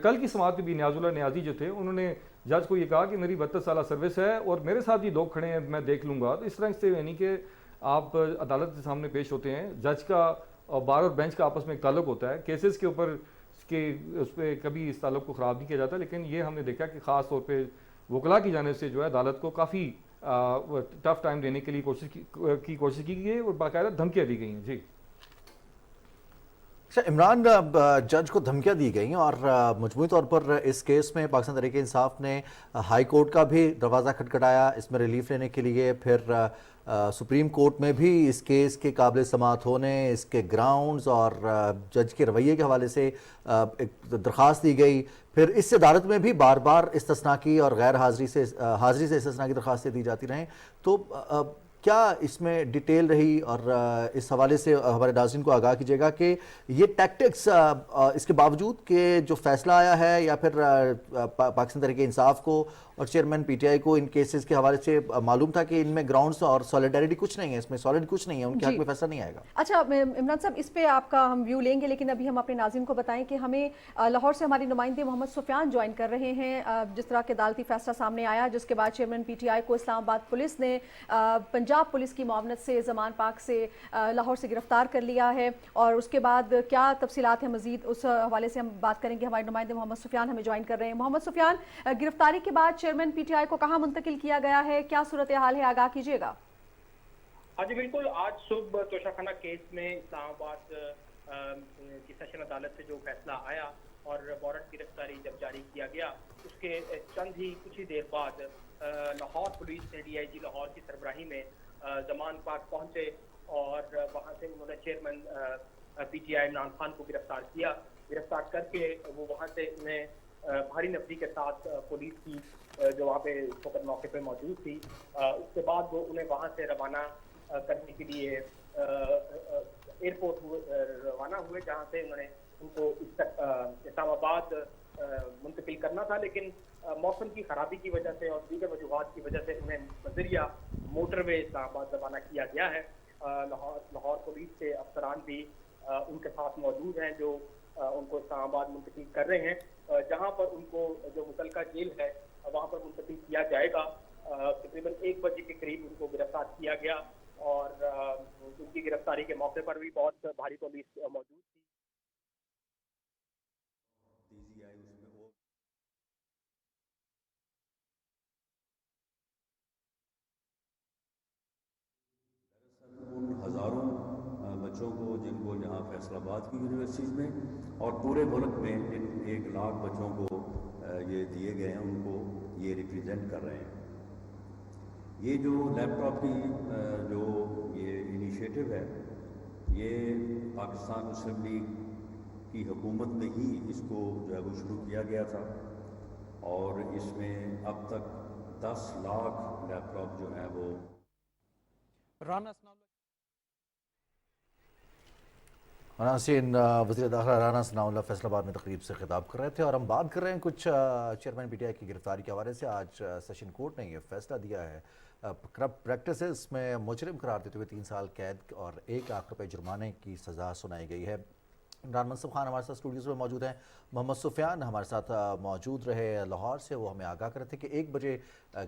कल की समाअत में भी नियाजुल्लाह नियाजी जो थे, उन्होंने जज को ये कहा कि मेरी 32 साल सर्विस है और मेरे साथ भी लोग खड़े हैं, मैं देख लूँगा। तो इस तरह से यानी कि आप अदालत के सामने पेश होते हैं, जज का और बार और बेंच का आपस में एक ताल्लुक होता है, केसेस के ऊपर के उस पर कभी इस ताल्लुक को ख़राब नहीं किया जाता। लेकिन ये हमने देखा कि ख़ास तौर पे वकला की जानिब से जो है अदालत को काफ़ी टफ टाइम देने के लिए कोशिश की गई है और बाकायदा धमकियाँ दी गई हैं। जी अच्छा, इमरान, जज को धमकियां दी गई और मजमूई तौर पर इस केस में पाकिस्तान तहरीक इंसाफ ने हाई कोर्ट का भी दरवाज़ा खटखटाया इसमें रिलीफ लेने के लिए, फिर सुप्रीम कोर्ट में भी इस केस के काबिल समाअत होने, इसके ग्राउंड्स और जज के रवैये के हवाले से एक दरख्वास्त दी गई। फिर इस अदालत में भी बार बार इस्तिस्ना की और गैर हाज़िरी से इस्तिस्ना की दरख्वास्तें दी जाती रहें। तो क्या इसमें डिटेल रही, और इस हवाले से हमारे नाज़रीन को आगाह कीजिएगा कि ये टैक्टिक्स इसके बावजूद कि जो फैसला आया है, या फिर पाकिस्तान तहरीक इंसाफ को और चेयरमैन पीटीआई को इन केसेस के हवाले से मालूम था कि इनमें ग्राउंड्स और सॉलिडारिटी कुछ नहीं है, इसमें सॉलिड कुछ नहीं है, उनके हक में फैसला नहीं आएगा। अच्छा इमरान साहब, इस पे आपका हम व्यू लेंगे, लेकिन अभी हम अपने नाज़रीन को बताएं कि हमें लाहौर से हमारी नुमाइंदे मोहम्मद सुफियान ज्वाइन कर रहे हैं। जिस तरह के अदालती फैसला सामने आया, जिसके बाद चेयरमैन पीटीआई को इस्लामाबाद पुलिस ने पंजाब पुलिस की मुआवनत से ज़मान पाक से लाहौर से गिरफ्तार कर लिया है, और उसके बाद क्या तफसीलात हैं मज़ीद, उस हवाले से हम बात करेंगे। हमारे नुमाइंदे मोहम्मद सुफियान हमें ज्वाइन कर रहे हैं। मोहम्मद सुफियान, गिरफ्तारी के बाद चेयरमैन पीटीआई को कहाँ मुंतकिल किया गया है, क्या सूरत हाल है, आगाह कीजिएगा। हाँ जी बिल्कुल, आज सुबह तोशाखाना केस में इस्लामाबाद की सेशन अदालत से जो फैसला आया और वारंट गिरफ्तारी जब जारी किया गया, उसके कुछ ही देर बाद लाहौर पुलिस ने डीआईजी लाहौर की सरबराही में ज़मान पाक पहुंचे और वहां से उन्होंने चेयरमैन पीटीआई इमरान खान को गिरफ्तार करके वो वहां से उन्हें भारी नफरी के साथ पुलिस की जो वहाँ पे इस वक्त मौके पे मौजूद थी, उसके बाद वो उन्हें वहाँ से रवाना करने के लिए एयरपोर्ट रवाना हुए, जहाँ से उन्होंने उनको इस्लामाबाद मुंतकिल करना था, लेकिन मौसम की खराबी की वजह से और दीगर वजूहात की वजह से उन्हें बजरिया मोटरवे इस्लामाबाद रवाना किया गया है। लाहौर पुलिस के अफसरान भी उनके साथ मौजूद हैं जो उनको इस्लामाबाद मुंतकिल कर रहे हैं, जहाँ पर उनको जो मुतलका जेल है वहाँ पर मुंतकिल किया जाएगा। तकरीबन 1 बजे के करीब उनको गिरफ्तार किया गया और उनकी गिरफ्तारी के मौके पर भी बहुत भारी पुलिस मौजूद थी। हज़ारों बच्चों को जिनको यहाँ फैसलाबाद की यूनिवर्सिटीज़ में और पूरे मुल्क में जिन 1 लाख बच्चों को ये दिए गए हैं, उनको ये रिप्रेजेंट कर रहे हैं। ये जो लैपटॉप की जो ये इनिशिएटिव है, ये पाकिस्तान मुस्लिम लीग की हुकूमत में ही इसको जो है वो शुरू किया गया था, और इसमें अब तक 10 लाख लैपटॉप जो है वो नाज़रीन, वज़ीर दाखिला राना सनाउल्लाह फैसलाबाद में तकरीब से खिताब कर रहे थे, और हम बात कर रहे हैं कुछ चेयरमैन पीटीआई की गिरफ्तारी के हवाले से। आज सेशन कोर्ट ने यह फैसला दिया है, करप्ट प्रैक्टिसेस में मुजरिम करार देते हुए 3 साल कैद और 1 लाख रुपए जुर्माने की सज़ा सुनाई गई है। इमरान मनसूर खान हमारे साथ स्टूडियोज़ में मौजूद हैं। मोहम्मद सुफियान हमारे साथ मौजूद रहे लाहौर से, वो हमें आगाह कर रहे थे कि 1 बजे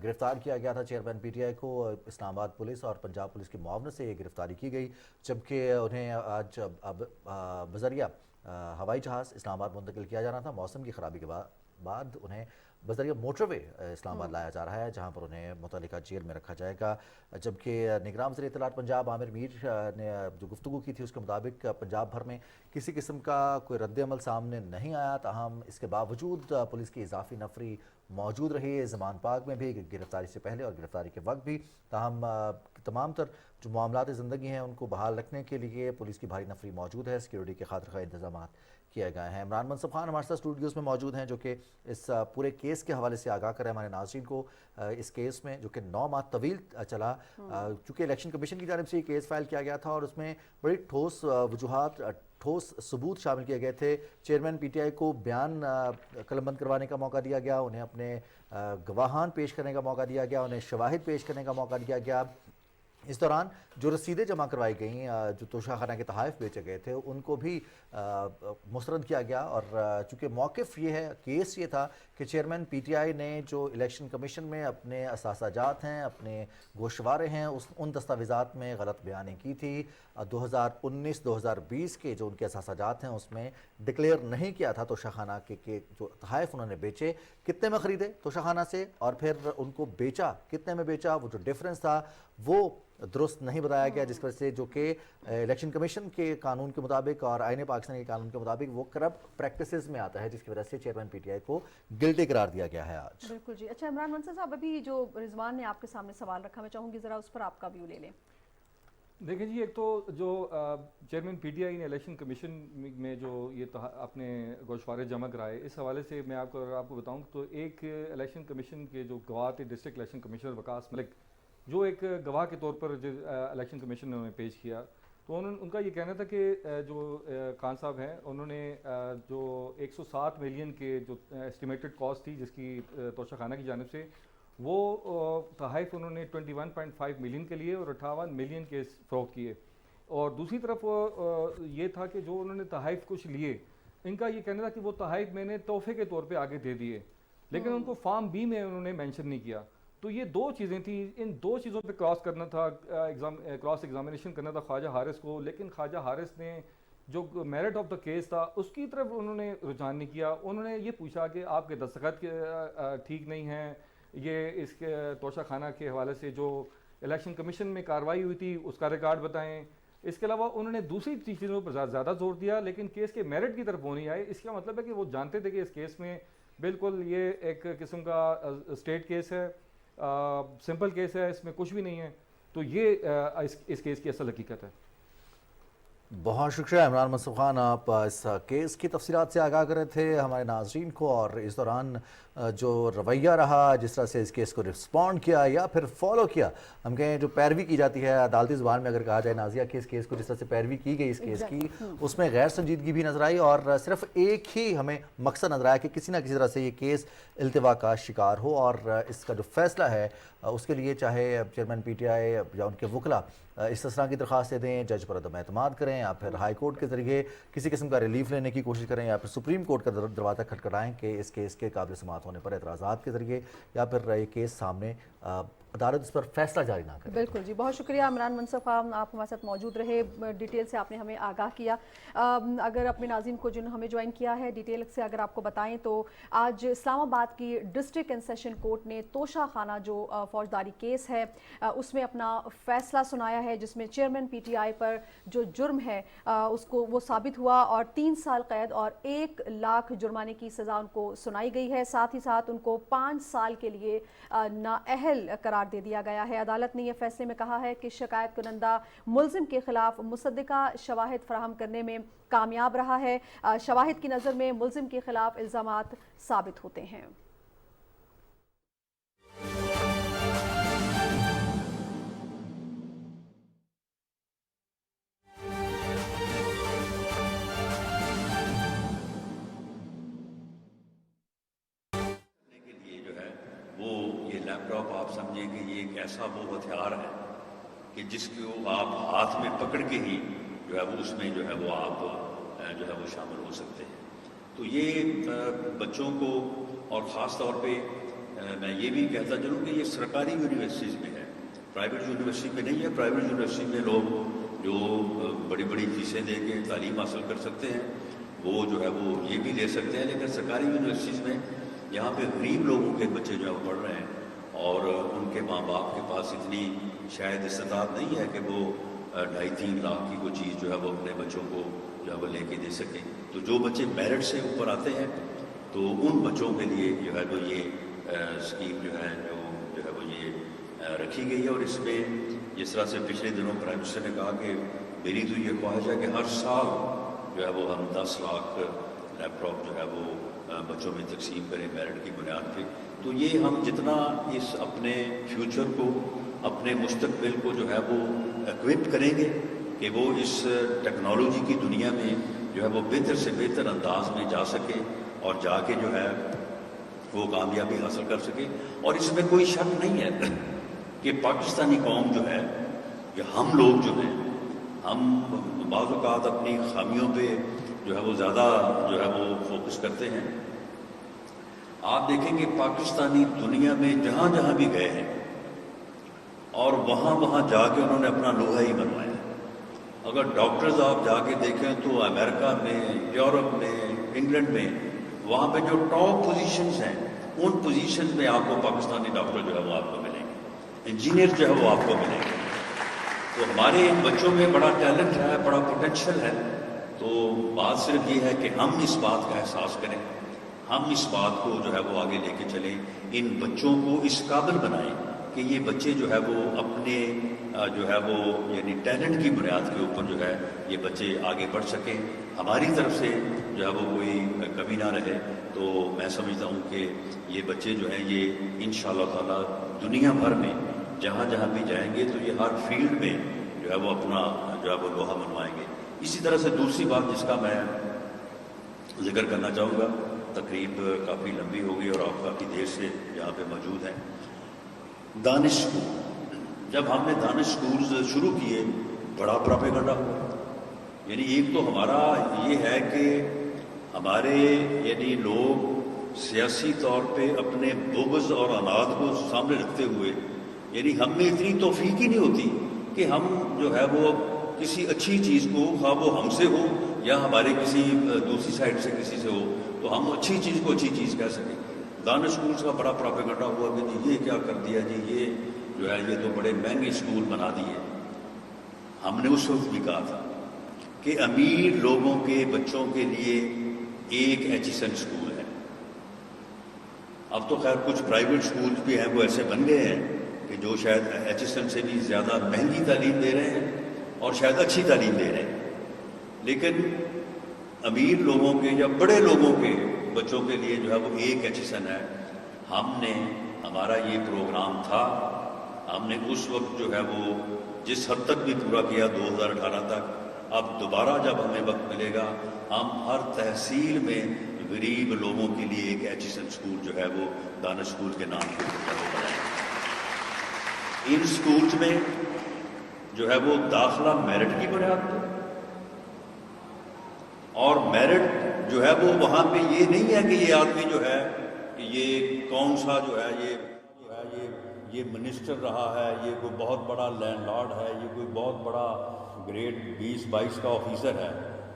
गिरफ्तार किया गया था चेयरमैन पीटीआई को। इस्लामाबाद पुलिस और पंजाब पुलिस की मुआवनत से ये गिरफ्तारी की गई, जबकि उन्हें आज अब बजरिया हवाई जहाज़ इस्लामाबाद मुंतकिल किया जाना था। मौसम की ख़राबी के बाद उन्हें बजरिया मोटरवे इस्लामाबाद लाया जा रहा है, जहाँ पर उन्हें मुतल्लिका जेल में रखा जाएगा। जबकि निगरान वज़ीर इत्तलात पंजाब आमिर मीर ने जो गुफ्तगू की थी, उसके मुताबिक पंजाब भर में किसी किस्म का कोई रद्द-ए-अमल सामने नहीं आया। ताहम इसके बावजूद पुलिस की इजाफी नफरी मौजूद रही है ज़मान पाक में भी, गिरफ्तारी से पहले और गिरफ्तारी के वक्त भी। ताहम तमाम तर जो मामलात ज़िंदगी हैं उनको बहाल रखने के लिए पुलिस की भारी नफरी मौजूद है। सिक्योरिटी के खातिर खा इंतजाम किए गए हैं। इमरान मनसूर खान हमारे साथ स्टूडियोज़ में मौजूद हैं, जो कि इस पूरे केस के हवाले से आगाह करें हमारे नाज़रीन को। इस केस में जो कि 9 माह तवील चला, चूँकि इलेक्शन कमीशन की जानिब से ये केस फाइल किया गया था और उसमें बड़ी ठोस वजूहात, ठोस सबूत शामिल किए गए थे। चेयरमैन पीटीआई को बयान कलमबंद करवाने का मौका दिया गया, उन्हें अपने गवाहान पेश करने का मौका दिया गया, उन्हें शवाहिद पेश करने का मौका दिया गया। इस दौरान जो रसीदें जमा करवाई गईं, जो तोशाखाना के तहाइफ बेचे गए थे, उनको भी मुस्तरद किया गया। और चूँकि मौक़िफ़ ये है, केस ये था कि चेयरमैन पीटीआई ने जो इलेक्शन कमीशन में अपने असासाजात हैं, अपने गोशवारे हैं, उन दस्तावेज़ात में गलत बयानी की थी। 2019-2020 के जो उनके असासाजात हैं उसमें डिक्लेयर नहीं किया था तोशाखाना के जो तहाइफ उन्होंने बेचे, कितने में ख़रीदे तोशाखाना से और फिर उनको बेचा कितने में बेचा, वो जो डिफरेंस था वो दुरुस्त नहीं बताया गया, जिस वजह से जो कि इलेक्शन कमीशन के कानून के मुताबिक और आईन पाकिस्तान के कानून के मुताबिक वो करप्ट प्रैक्टिसेस में आता है, जिसकी वजह से चेयरमैन पीटीआई को गिल्टी करार दिया गया है आज। बिल्कुल जी। अच्छा इमरान मंसूर साहब, अभी जो रिजवान ने आपके सामने सवाल रखा, मैं चाहूँगी ज़रा उस पर आपका व्यू ले लें। देखिए जी, एक तो जो चेयरमैन पीटीआई ने इलेक्शन कमीशन में जो ये अपने गोशवारे जमा कराए, इस हवाले से मैं आपको बताऊं तो एक इलेक्शन कमीशन के जो गवाह थे, district election commissioner Waqas Malik, जो एक गवाह के तौर पर इलेक्शन कमीशन ने उन्हें पेश किया, तो उनका ये कहना था कि जो खान साहब हैं उन्होंने जो 107 मिलियन के जो एस्टिमेटेड कॉस्ट थी जिसकी तोशाखाना की जानिब से, वो तहाइफ उन्होंने 21.5 मिलियन के लिए और 58 मिलियन के फ़रोख्त किए। और दूसरी तरफ ये था कि जो उन्होंने तहाइफ कुछ लिए, इनका ये कहना था कि वो तहाइफ मैंने तोहफे के तौर पे आगे दे दिए, लेकिन उनको फॉर्म बी में उन्होंने मेंशन नहीं किया। तो ये दो चीज़ें थी, इन दो चीज़ों पे क्रॉस करना था, क्रॉस एग्जामिनेशन करना था ख्वाजा हारिस को, लेकिन ख्वाजा हारिस ने जो मेरिट ऑफ द केस था उसकी तरफ उन्होंने रुझान नहीं किया। उन्होंने ये पूछा कि आपके दस्तखत ठीक नहीं हैं, ये इसके तोशाखाना के हवाले से जो इलेक्शन कमीशन में कार्रवाई हुई थी उसका रिकॉर्ड बताएं। इसके अलावा उन्होंने दूसरी चीज़ों पर ज़्यादा जोर दिया, लेकिन केस के मेरिट की तरफ वो नहीं आए। इसका मतलब है कि वो जानते थे कि इस केस में बिल्कुल ये एक किस्म का स्टेट केस है, सिंपल केस है, इसमें कुछ भी नहीं है। तो ये इस केस की असल हकीकत है। बहुत शुक्रिया इमरान मंसूर खान, आप इस केस की तफसीलात से आगाह कर रहे थे हमारे नाजरीन को। और इस दौरान जो रवैया रहा, जिस तरह से इस केस को रिस्पॉन्ड किया या फिर फॉलो किया, हम कहें जो पैरवी की जाती है अदालती ज़ुबान में अगर कहा जाए नाजिया कि इस केस को जिस तरह से पैरवी की गई इस केस की, उसमें गैर संजीदगी भी नजर आई और सिर्फ एक ही हमें मकसद नजर आया कि किसी ना किसी तरह से ये केस इल्तिवा का शिकार हो। और इसका जो फैसला है उसके लिए चाहे चेयरमैन पीटीआई या उनके वकला इस्तिस्ना की दरख्वास्तें दें, जज पर अदम एतमाद करें या फिर हाई कोर्ट के ज़रिए किसी किस्म का रिलीफ लेने की कोशिश करें या फिर सुप्रीम कोर्ट का दरवाज़ा खटखटाएं कि इस केस के काबिल समाअत होने पर एतराज़ात के ज़रिए या फिर ये केस सामने अदालत इस पर फैसला जारी ना करे। बिल्कुल जी, बहुत शुक्रिया इमरान मंसूर खान, आप हमारे साथ मौजूद रहे, डिटेल से आपने हमें आगाह किया। अगर अपने नाज़रीन को जिन्होंने हमें ज्वाइन किया है, डिटेल से अगर आपको बताएं तो आज इस्लामाबाद की डिस्ट्रिक्ट एंड सेशन कोर्ट ने तोशाखाना जो फौजदारी केस है उसमें अपना फैसला सुनाया है, जिसमें चेयरमैन पीटीआई पर जो जुर्म है उसको वो साबित हुआ और 3 साल कैद और 1 लाख जुर्माने की सज़ा उनको सुनाई गई है। साथ ही साथ उनको 5 साल के लिए नाअहल करार दे दिया गया है। अदालत ने यह फैसले में कहा है कि शिकायत कुनंदा मुल्जिम के खिलाफ मुसद्दिका शवाहिद फराहम करने में कामयाब रहा है। शवाहिद की नज़र में मुल्जिम के खिलाफ इल्ज़ामात साबित होते हैं। लैपटॉप आप समझें कि ये एक ऐसा वो हथियार है कि जिसको आप हाथ में पकड़ के ही जो है वो उसमें जो है वो आप जो है वो शामिल हो सकते हैं। तो ये बच्चों को और ख़ास तौर पे मैं ये भी कहता चलूँ कि ये सरकारी यूनिवर्सिटीज़ में है, प्राइवेट यूनिवर्सिटी में नहीं है। प्राइवेट यूनिवर्सिटी में लोग जो बड़ी बड़ी फीसें दे के तालीम हासिल कर सकते हैं वो जो है वो ये भी ले सकते हैं, लेकिन सरकारी यूनिवर्सिटीज़ में यहाँ पे गरीब लोगों के बच्चे जो है वो पढ़ रहे हैं और उनके माँ बाप के पास इतनी शायद इस्तात नहीं है कि वो 2.5-3 लाख की कोई चीज़ जो है वो अपने बच्चों को जो है वो लेके दे सकें। तो जो बच्चे मेरिट से ऊपर आते हैं तो उन बच्चों के लिए जो है वो ये स्कीम जो है वो ये रखी गई है। और इसमें जिस तरह से पिछले दिनों प्राइम मिनिस्टर ने कहा कि मेरी तो ये ख्वाहिश है कि हर साल जो है वो हम 10 लाख लैपटॉप जो है वो बच्चों में तकसीम करें मेरिट की बुनियाद पे। तो ये हम जितना इस अपने फ्यूचर को, अपने मुस्तकबिल को जो है वो इक्विप करेंगे कि वो इस टेक्नोलॉजी की दुनिया में जो है वो बेहतर से बेहतर अंदाज में जा सके और जाके जो है वो कामयाबी हासिल कर सके। और इसमें कोई शक नहीं है कि पाकिस्तानी कौम जो है کہ ہم لوگ جو ہیں ہم بعض اوقات اپنی خامیوں پہ جو ہے وہ زیادہ جو ہے وہ فوکس کرتے ہیں. آپ دیکھیں کہ پاکستانی دنیا میں جہاں جہاں بھی گئے ہیں اور وہاں جا کے انہوں نے اپنا لوہا ہی بنوایا. اگر ڈاکٹرز آپ جا کے دیکھیں تو امریکہ میں، یورپ میں، انگلینڈ میں، وہاں پہ جو ٹاپ پوزیشنز ہیں ان پوزیشنز میں آپ کو پاکستانی ڈاکٹر جو ہے وہ آپ کو ملیں گے، انجینئر جو ہے وہ آپ کو ملیں گے. تو ہمارے ان بچوں میں بڑا ٹیلنٹ ہے، بڑا پوٹینشیل ہے. تو بات صرف یہ ہے کہ ہم اس بات کا احساس کریں، ہم اس بات کو جو ہے وہ آگے لے کے چلیں، ان بچوں کو اس قابل بنائیں کہ یہ بچے جو ہے وہ اپنے جو ہے وہ یعنی ٹیلنٹ کی بنیاد کے اوپر جو ہے یہ بچے آگے بڑھ سکیں. ہماری طرف سے جو ہے وہ کوئی کمی نہ رہے. تو میں سمجھتا ہوں کہ یہ بچے جو ہیں یہ انشاءاللہ تعالی دنیا بھر میں جہاں جہاں بھی جائیں گے تو یہ ہر فیلڈ میں جو ہے وہ اپنا جو ہے وہ لوہا منوائیں گے. اسی طرح سے دوسری بات جس کا میں ذکر کرنا چاہوں گا، تقریب کافی لمبی ہو گئی اور آپ کافی دیر سے یہاں پہ موجود ہیں، دانش اسکول. جب ہم نے دانش اسکولز شروع کیے بڑا پروپیگنڈا ہوا. یعنی ایک تو ہمارا یہ ہے کہ ہمارے یعنی لوگ سیاسی طور پہ اپنے بغض اور عناد کو سامنے رکھتے ہوئے یعنی ہم میں اتنی توفیق ہی نہیں ہوتی کہ ہم جو ہے وہ کسی اچھی چیز کو، خواہ وہ ہم سے ہو یا ہمارے کسی دوسری سائڈ سے کسی سے ہو، تو ہم اچھی چیز کو اچھی چیز کہہ سکیں. دانش اسکولز کا بڑا پروپیگنڈا ہوا کہ جی یہ کیا کر دیا جی، یہ جو ہے یہ تو بڑے مہنگے اسکول بنا دیے. ہم نے اس وقت بھی کہا تھا کہ امیر لوگوں کے بچوں کے لیے ایک ایچیسن اسکول ہے. اب تو خیر کچھ پرائیویٹ اسکولز بھی ہیں وہ ایسے بن گئے ہیں کہ جو شاید ایچیسن سے بھی زیادہ مہنگی تعلیم دے رہے ہیں اور شاید اچھی تعلیم دے رہے ہیں. لیکن امیر لوگوں کے یا بڑے لوگوں کے بچوں کے لیے جو ہے وہ ایک ایچیسن ہے. ہم نے ہمارا یہ پروگرام تھا، ہم نے اس وقت جو ہے وہ جس حد تک بھی پورا کیا 2018 تک. اب دوبارہ جب ہمیں وقت ملے گا ہم ہر تحصیل میں غریب لوگوں کے لیے ایک ایچیسن اسکول جو ہے وہ دانش اسکول کے نام کے بنائیں. ان اسکولز میں جو ہے وہ داخلہ میرٹ کی بنیاد پر، اور میرٹ جو ہے وہ وہاں پہ یہ نہیں ہے کہ یہ آدمی جو ہے کہ یہ کون سا جو ہے یہ منسٹر رہا ہے، یہ کوئی بہت بڑا لینڈ لارڈ ہے، یہ کوئی بہت بڑا گریڈ 20-22 کا آفیسر ہے.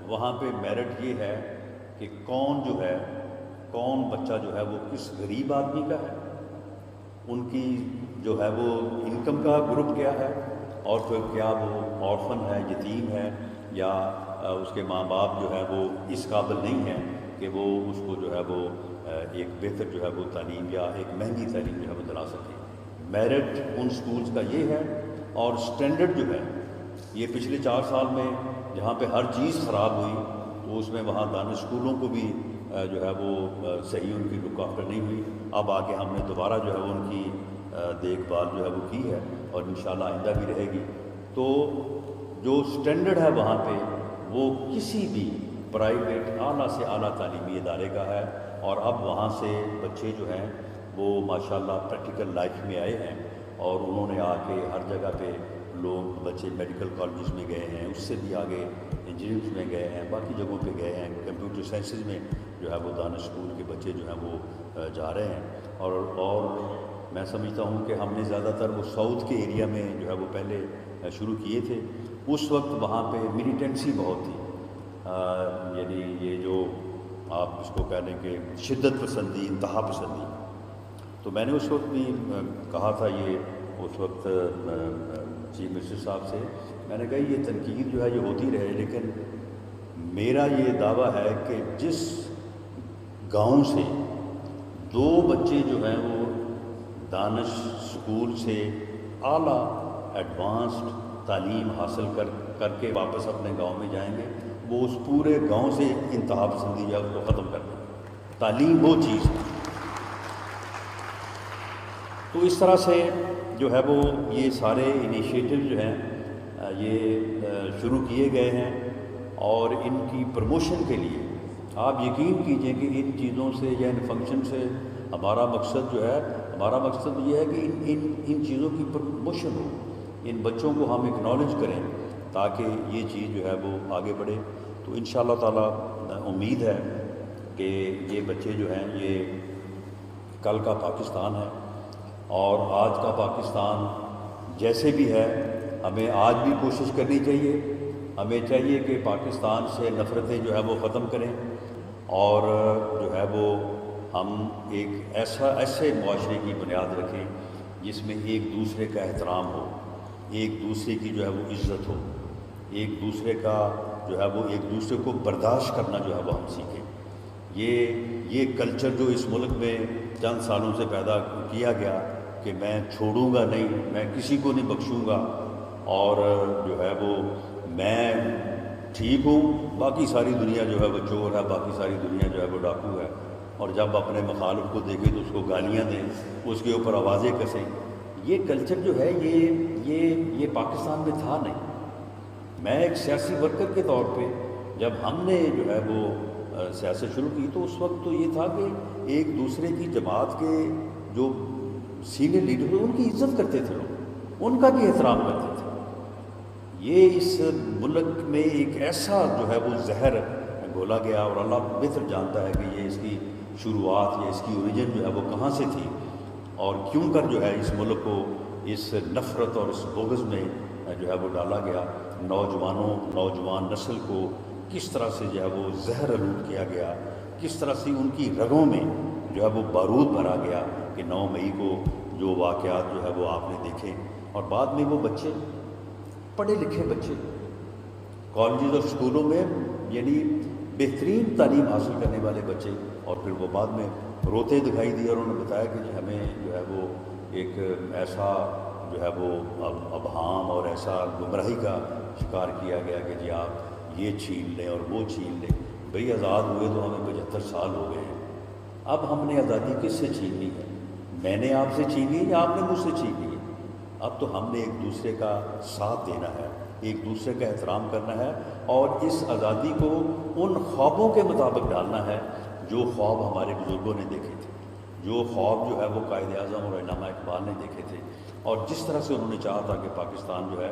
وہاں پہ میرٹ یہ ہے کہ کون جو ہے، کون بچہ جو ہے وہ کس غریب آدمی کا ہے، ان کی جو ہے وہ انکم کا گروپ کیا ہے، اور پھر کیا وہ آرفن ہے، یتیم ہے، یا اس کے ماں باپ جو ہے وہ اس قابل نہیں ہیں کہ وہ اس کو جو ہے وہ ایک بہتر جو ہے وہ تعلیم یا ایک مہنگی تعلیم جو ہے وہ دلا سکے. میرٹ ان سکولز کا یہ ہے. اور سٹینڈرڈ جو ہے یہ پچھلے 4 سال میں جہاں پہ ہر چیز خراب ہوئی تو اس میں وہاں دانش اسکولوں کو بھی جو ہے وہ صحیح ان کی لک آفٹر نہیں ہوئی. اب آگے ہم نے دوبارہ جو ہے وہ ان کی دیکھ بھال جو ہے وہ کی ہے اور انشاءاللہ آئندہ بھی رہے گی. تو جو سٹینڈرڈ ہے وہاں پہ وہ کسی بھی پرائیویٹ اعلیٰ سے اعلیٰ تعلیمی ادارے کا ہے. اور اب وہاں سے بچے جو ہیں وہ ماشاءاللہ پریکٹیکل لائف میں آئے ہیں اور انہوں نے آ کے ہر جگہ پہ لوگ بچے میڈیکل کالجز میں گئے ہیں، اس سے بھی آگے انجینئرنگ میں گئے ہیں، باقی جگہوں پہ گئے ہیں، کمپیوٹر سائنسز میں جو ہے وہ دانش اسکول کے بچے جو ہیں وہ جا رہے ہیں. اور میں سمجھتا ہوں کہ ہم نے زیادہ تر وہ ساؤتھ کے ایریا میں جو ہے وہ پہلے شروع کیے تھے. اس وقت وہاں پہ ملیٹنسی بہت تھی، یعنی یہ جو آپ اس کو کہہ لیں کہ شدت پسندی، انتہا پسندی. تو میں نے اس وقت بھی کہا تھا، یہ اس وقت چیف منسٹر صاحب سے میں نے کہا یہ تنقید جو ہے یہ ہوتی رہے، لیکن میرا یہ دعویٰ ہے کہ جس گاؤں سے 2 بچے جو ہیں وہ دانش اسکول سے اعلیٰ ایڈوانسڈ تعلیم حاصل کر کے واپس اپنے گاؤں میں جائیں گے، وہ اس پورے گاؤں سے انتہا پسندی جو ہے اس کو ختم کر دیں. تعلیم وہ چیز ہے. تو اس طرح سے جو ہے وہ یہ سارے انیشیٹو جو ہیں یہ شروع کیے گئے ہیں، اور ان کی پروموشن کے لیے آپ یقین کیجئے کہ ان چیزوں سے یا ان فنکشن سے ہمارا مقصد جو ہے، ہمارا مقصد یہ ہے کہ ان چیزوں کی پروموشن ہو. ان بچوں کو ہم اکنالج کریں تاکہ یہ چیز جو ہے وہ آگے بڑھے. تو انشاءاللہ تعالیٰ امید ہے کہ یہ بچے جو ہیں یہ کل کا پاکستان ہے، اور آج کا پاکستان جیسے بھی ہے ہمیں آج بھی کوشش کرنی چاہیے. ہمیں چاہیے کہ پاکستان سے نفرتیں جو ہے وہ ختم کریں، اور جو ہے وہ ہم ایک ایسے معاشرے کی بنیاد رکھیں جس میں ایک دوسرے کا احترام ہو، ایک دوسرے کی جو ہے وہ عزت ہو، ایک دوسرے کا جو ہے وہ ایک دوسرے کو برداشت کرنا جو ہے وہ ہم سیکھیں. یہ کلچر جو اس ملک میں چند سالوں سے پیدا کیا گیا کہ میں چھوڑوں گا نہیں، میں کسی کو نہیں بخشوں گا، اور جو ہے وہ میں ٹھیک ہوں، باقی ساری دنیا جو ہے وہ چور ہے، باقی ساری دنیا جو ہے وہ ڈاکو ہے، اور جب اپنے مخالف کو دیکھیں تو اس کو گالیاں دیں، اس کے اوپر آوازیں کسیں. یہ کلچر جو ہے یہ پاکستان میں تھا نہیں. میں ایک سیاسی ورکر کے طور پہ جب ہم نے جو ہے وہ سیاست شروع کی تو اس وقت تو یہ تھا کہ ایک دوسرے کی جماعت کے جو سینئر لیڈر ہوئے ان کی عزت کرتے تھے لوگ، ان کا بھی احترام کرتے تھے. یہ اس ملک میں ایک ایسا جو ہے وہ زہر گھولا گیا، اور اللہ بہتر جانتا ہے کہ یہ اس کی شروعات یا اس کی اوریجن جو ہے وہ کہاں سے تھی، اور کیوں کر جو ہے اس ملک کو اس نفرت اور اس بغض میں جو ہے وہ ڈالا گیا. نوجوان نسل کو کس طرح سے جو ہے وہ زہر آلود کیا گیا، کس طرح سے ان کی رگوں میں جو ہے وہ بارود بھرا گیا کہ 9 مئی کو جو واقعات جو ہے وہ آپ نے دیکھے. اور بعد میں وہ بچے، پڑھے لکھے بچے کالجز اور اسکولوں میں یعنی بہترین تعلیم حاصل کرنے والے بچے، اور پھر وہ بعد میں روتے دکھائی دیے، اور انہوں نے بتایا کہ ہمیں جو ہے وہ ایک ایسا جو ہے وہ ابہام اور ایسا گمراہی کا شکار کیا گیا کہ جی آپ یہ چھین لیں اور وہ چھین لیں. بھئی آزاد ہوئے تو ہمیں 75 سال ہو گئے ہیں. اب ہم نے آزادی کس سے چھینی ہے؟ میں نے آپ سے چھینی ہے یا آپ نے مجھ سے چھینی ہے؟ اب تو ہم نے ایک دوسرے کا ساتھ دینا ہے، ایک دوسرے کا احترام کرنا ہے، اور اس آزادی کو ان خوابوں کے مطابق ڈالنا ہے جو خواب ہمارے بزرگوں نے دیکھے تھے، جو خواب جو ہے وہ قائد اعظم اور علامہ اقبال نے دیکھے تھے، اور جس طرح سے انہوں نے چاہا تھا کہ پاکستان جو ہے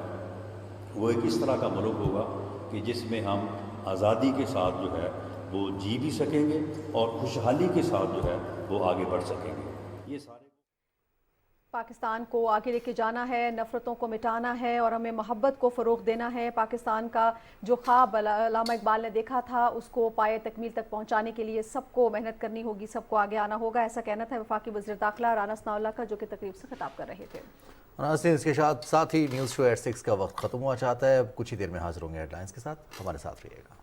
وہ ایک اس طرح کا ملک ہوگا کہ جس میں ہم آزادی کے ساتھ جو ہے وہ جی بھی سکیں گے اور خوشحالی کے ساتھ جو ہے وہ آگے بڑھ سکیں گے. یہ سارے پاکستان کو آگے لے کے جانا ہے، نفرتوں کو مٹانا ہے، اور ہمیں محبت کو فروغ دینا ہے. پاکستان کا جو خواب علامہ اقبال نے دیکھا تھا اس کو پائے تکمیل تک پہنچانے کے لیے سب کو محنت کرنی ہوگی، سب کو آگے آنا ہوگا. ایسا کہنا تھا وفاقی وزیر داخلہ رانا ثناءاللہ کا، جو کہ تقریب سے خطاب کر رہے تھے. ناظرین اس کے ساتھ ہی نیوز شو 8 6 کا وقت ختم ہوا چاہتا ہے. اب کچھ ہی دیر میں حاضر ہوں گے ہیڈ لائنز کے ساتھ، ہمارے ساتھ رہیے گا.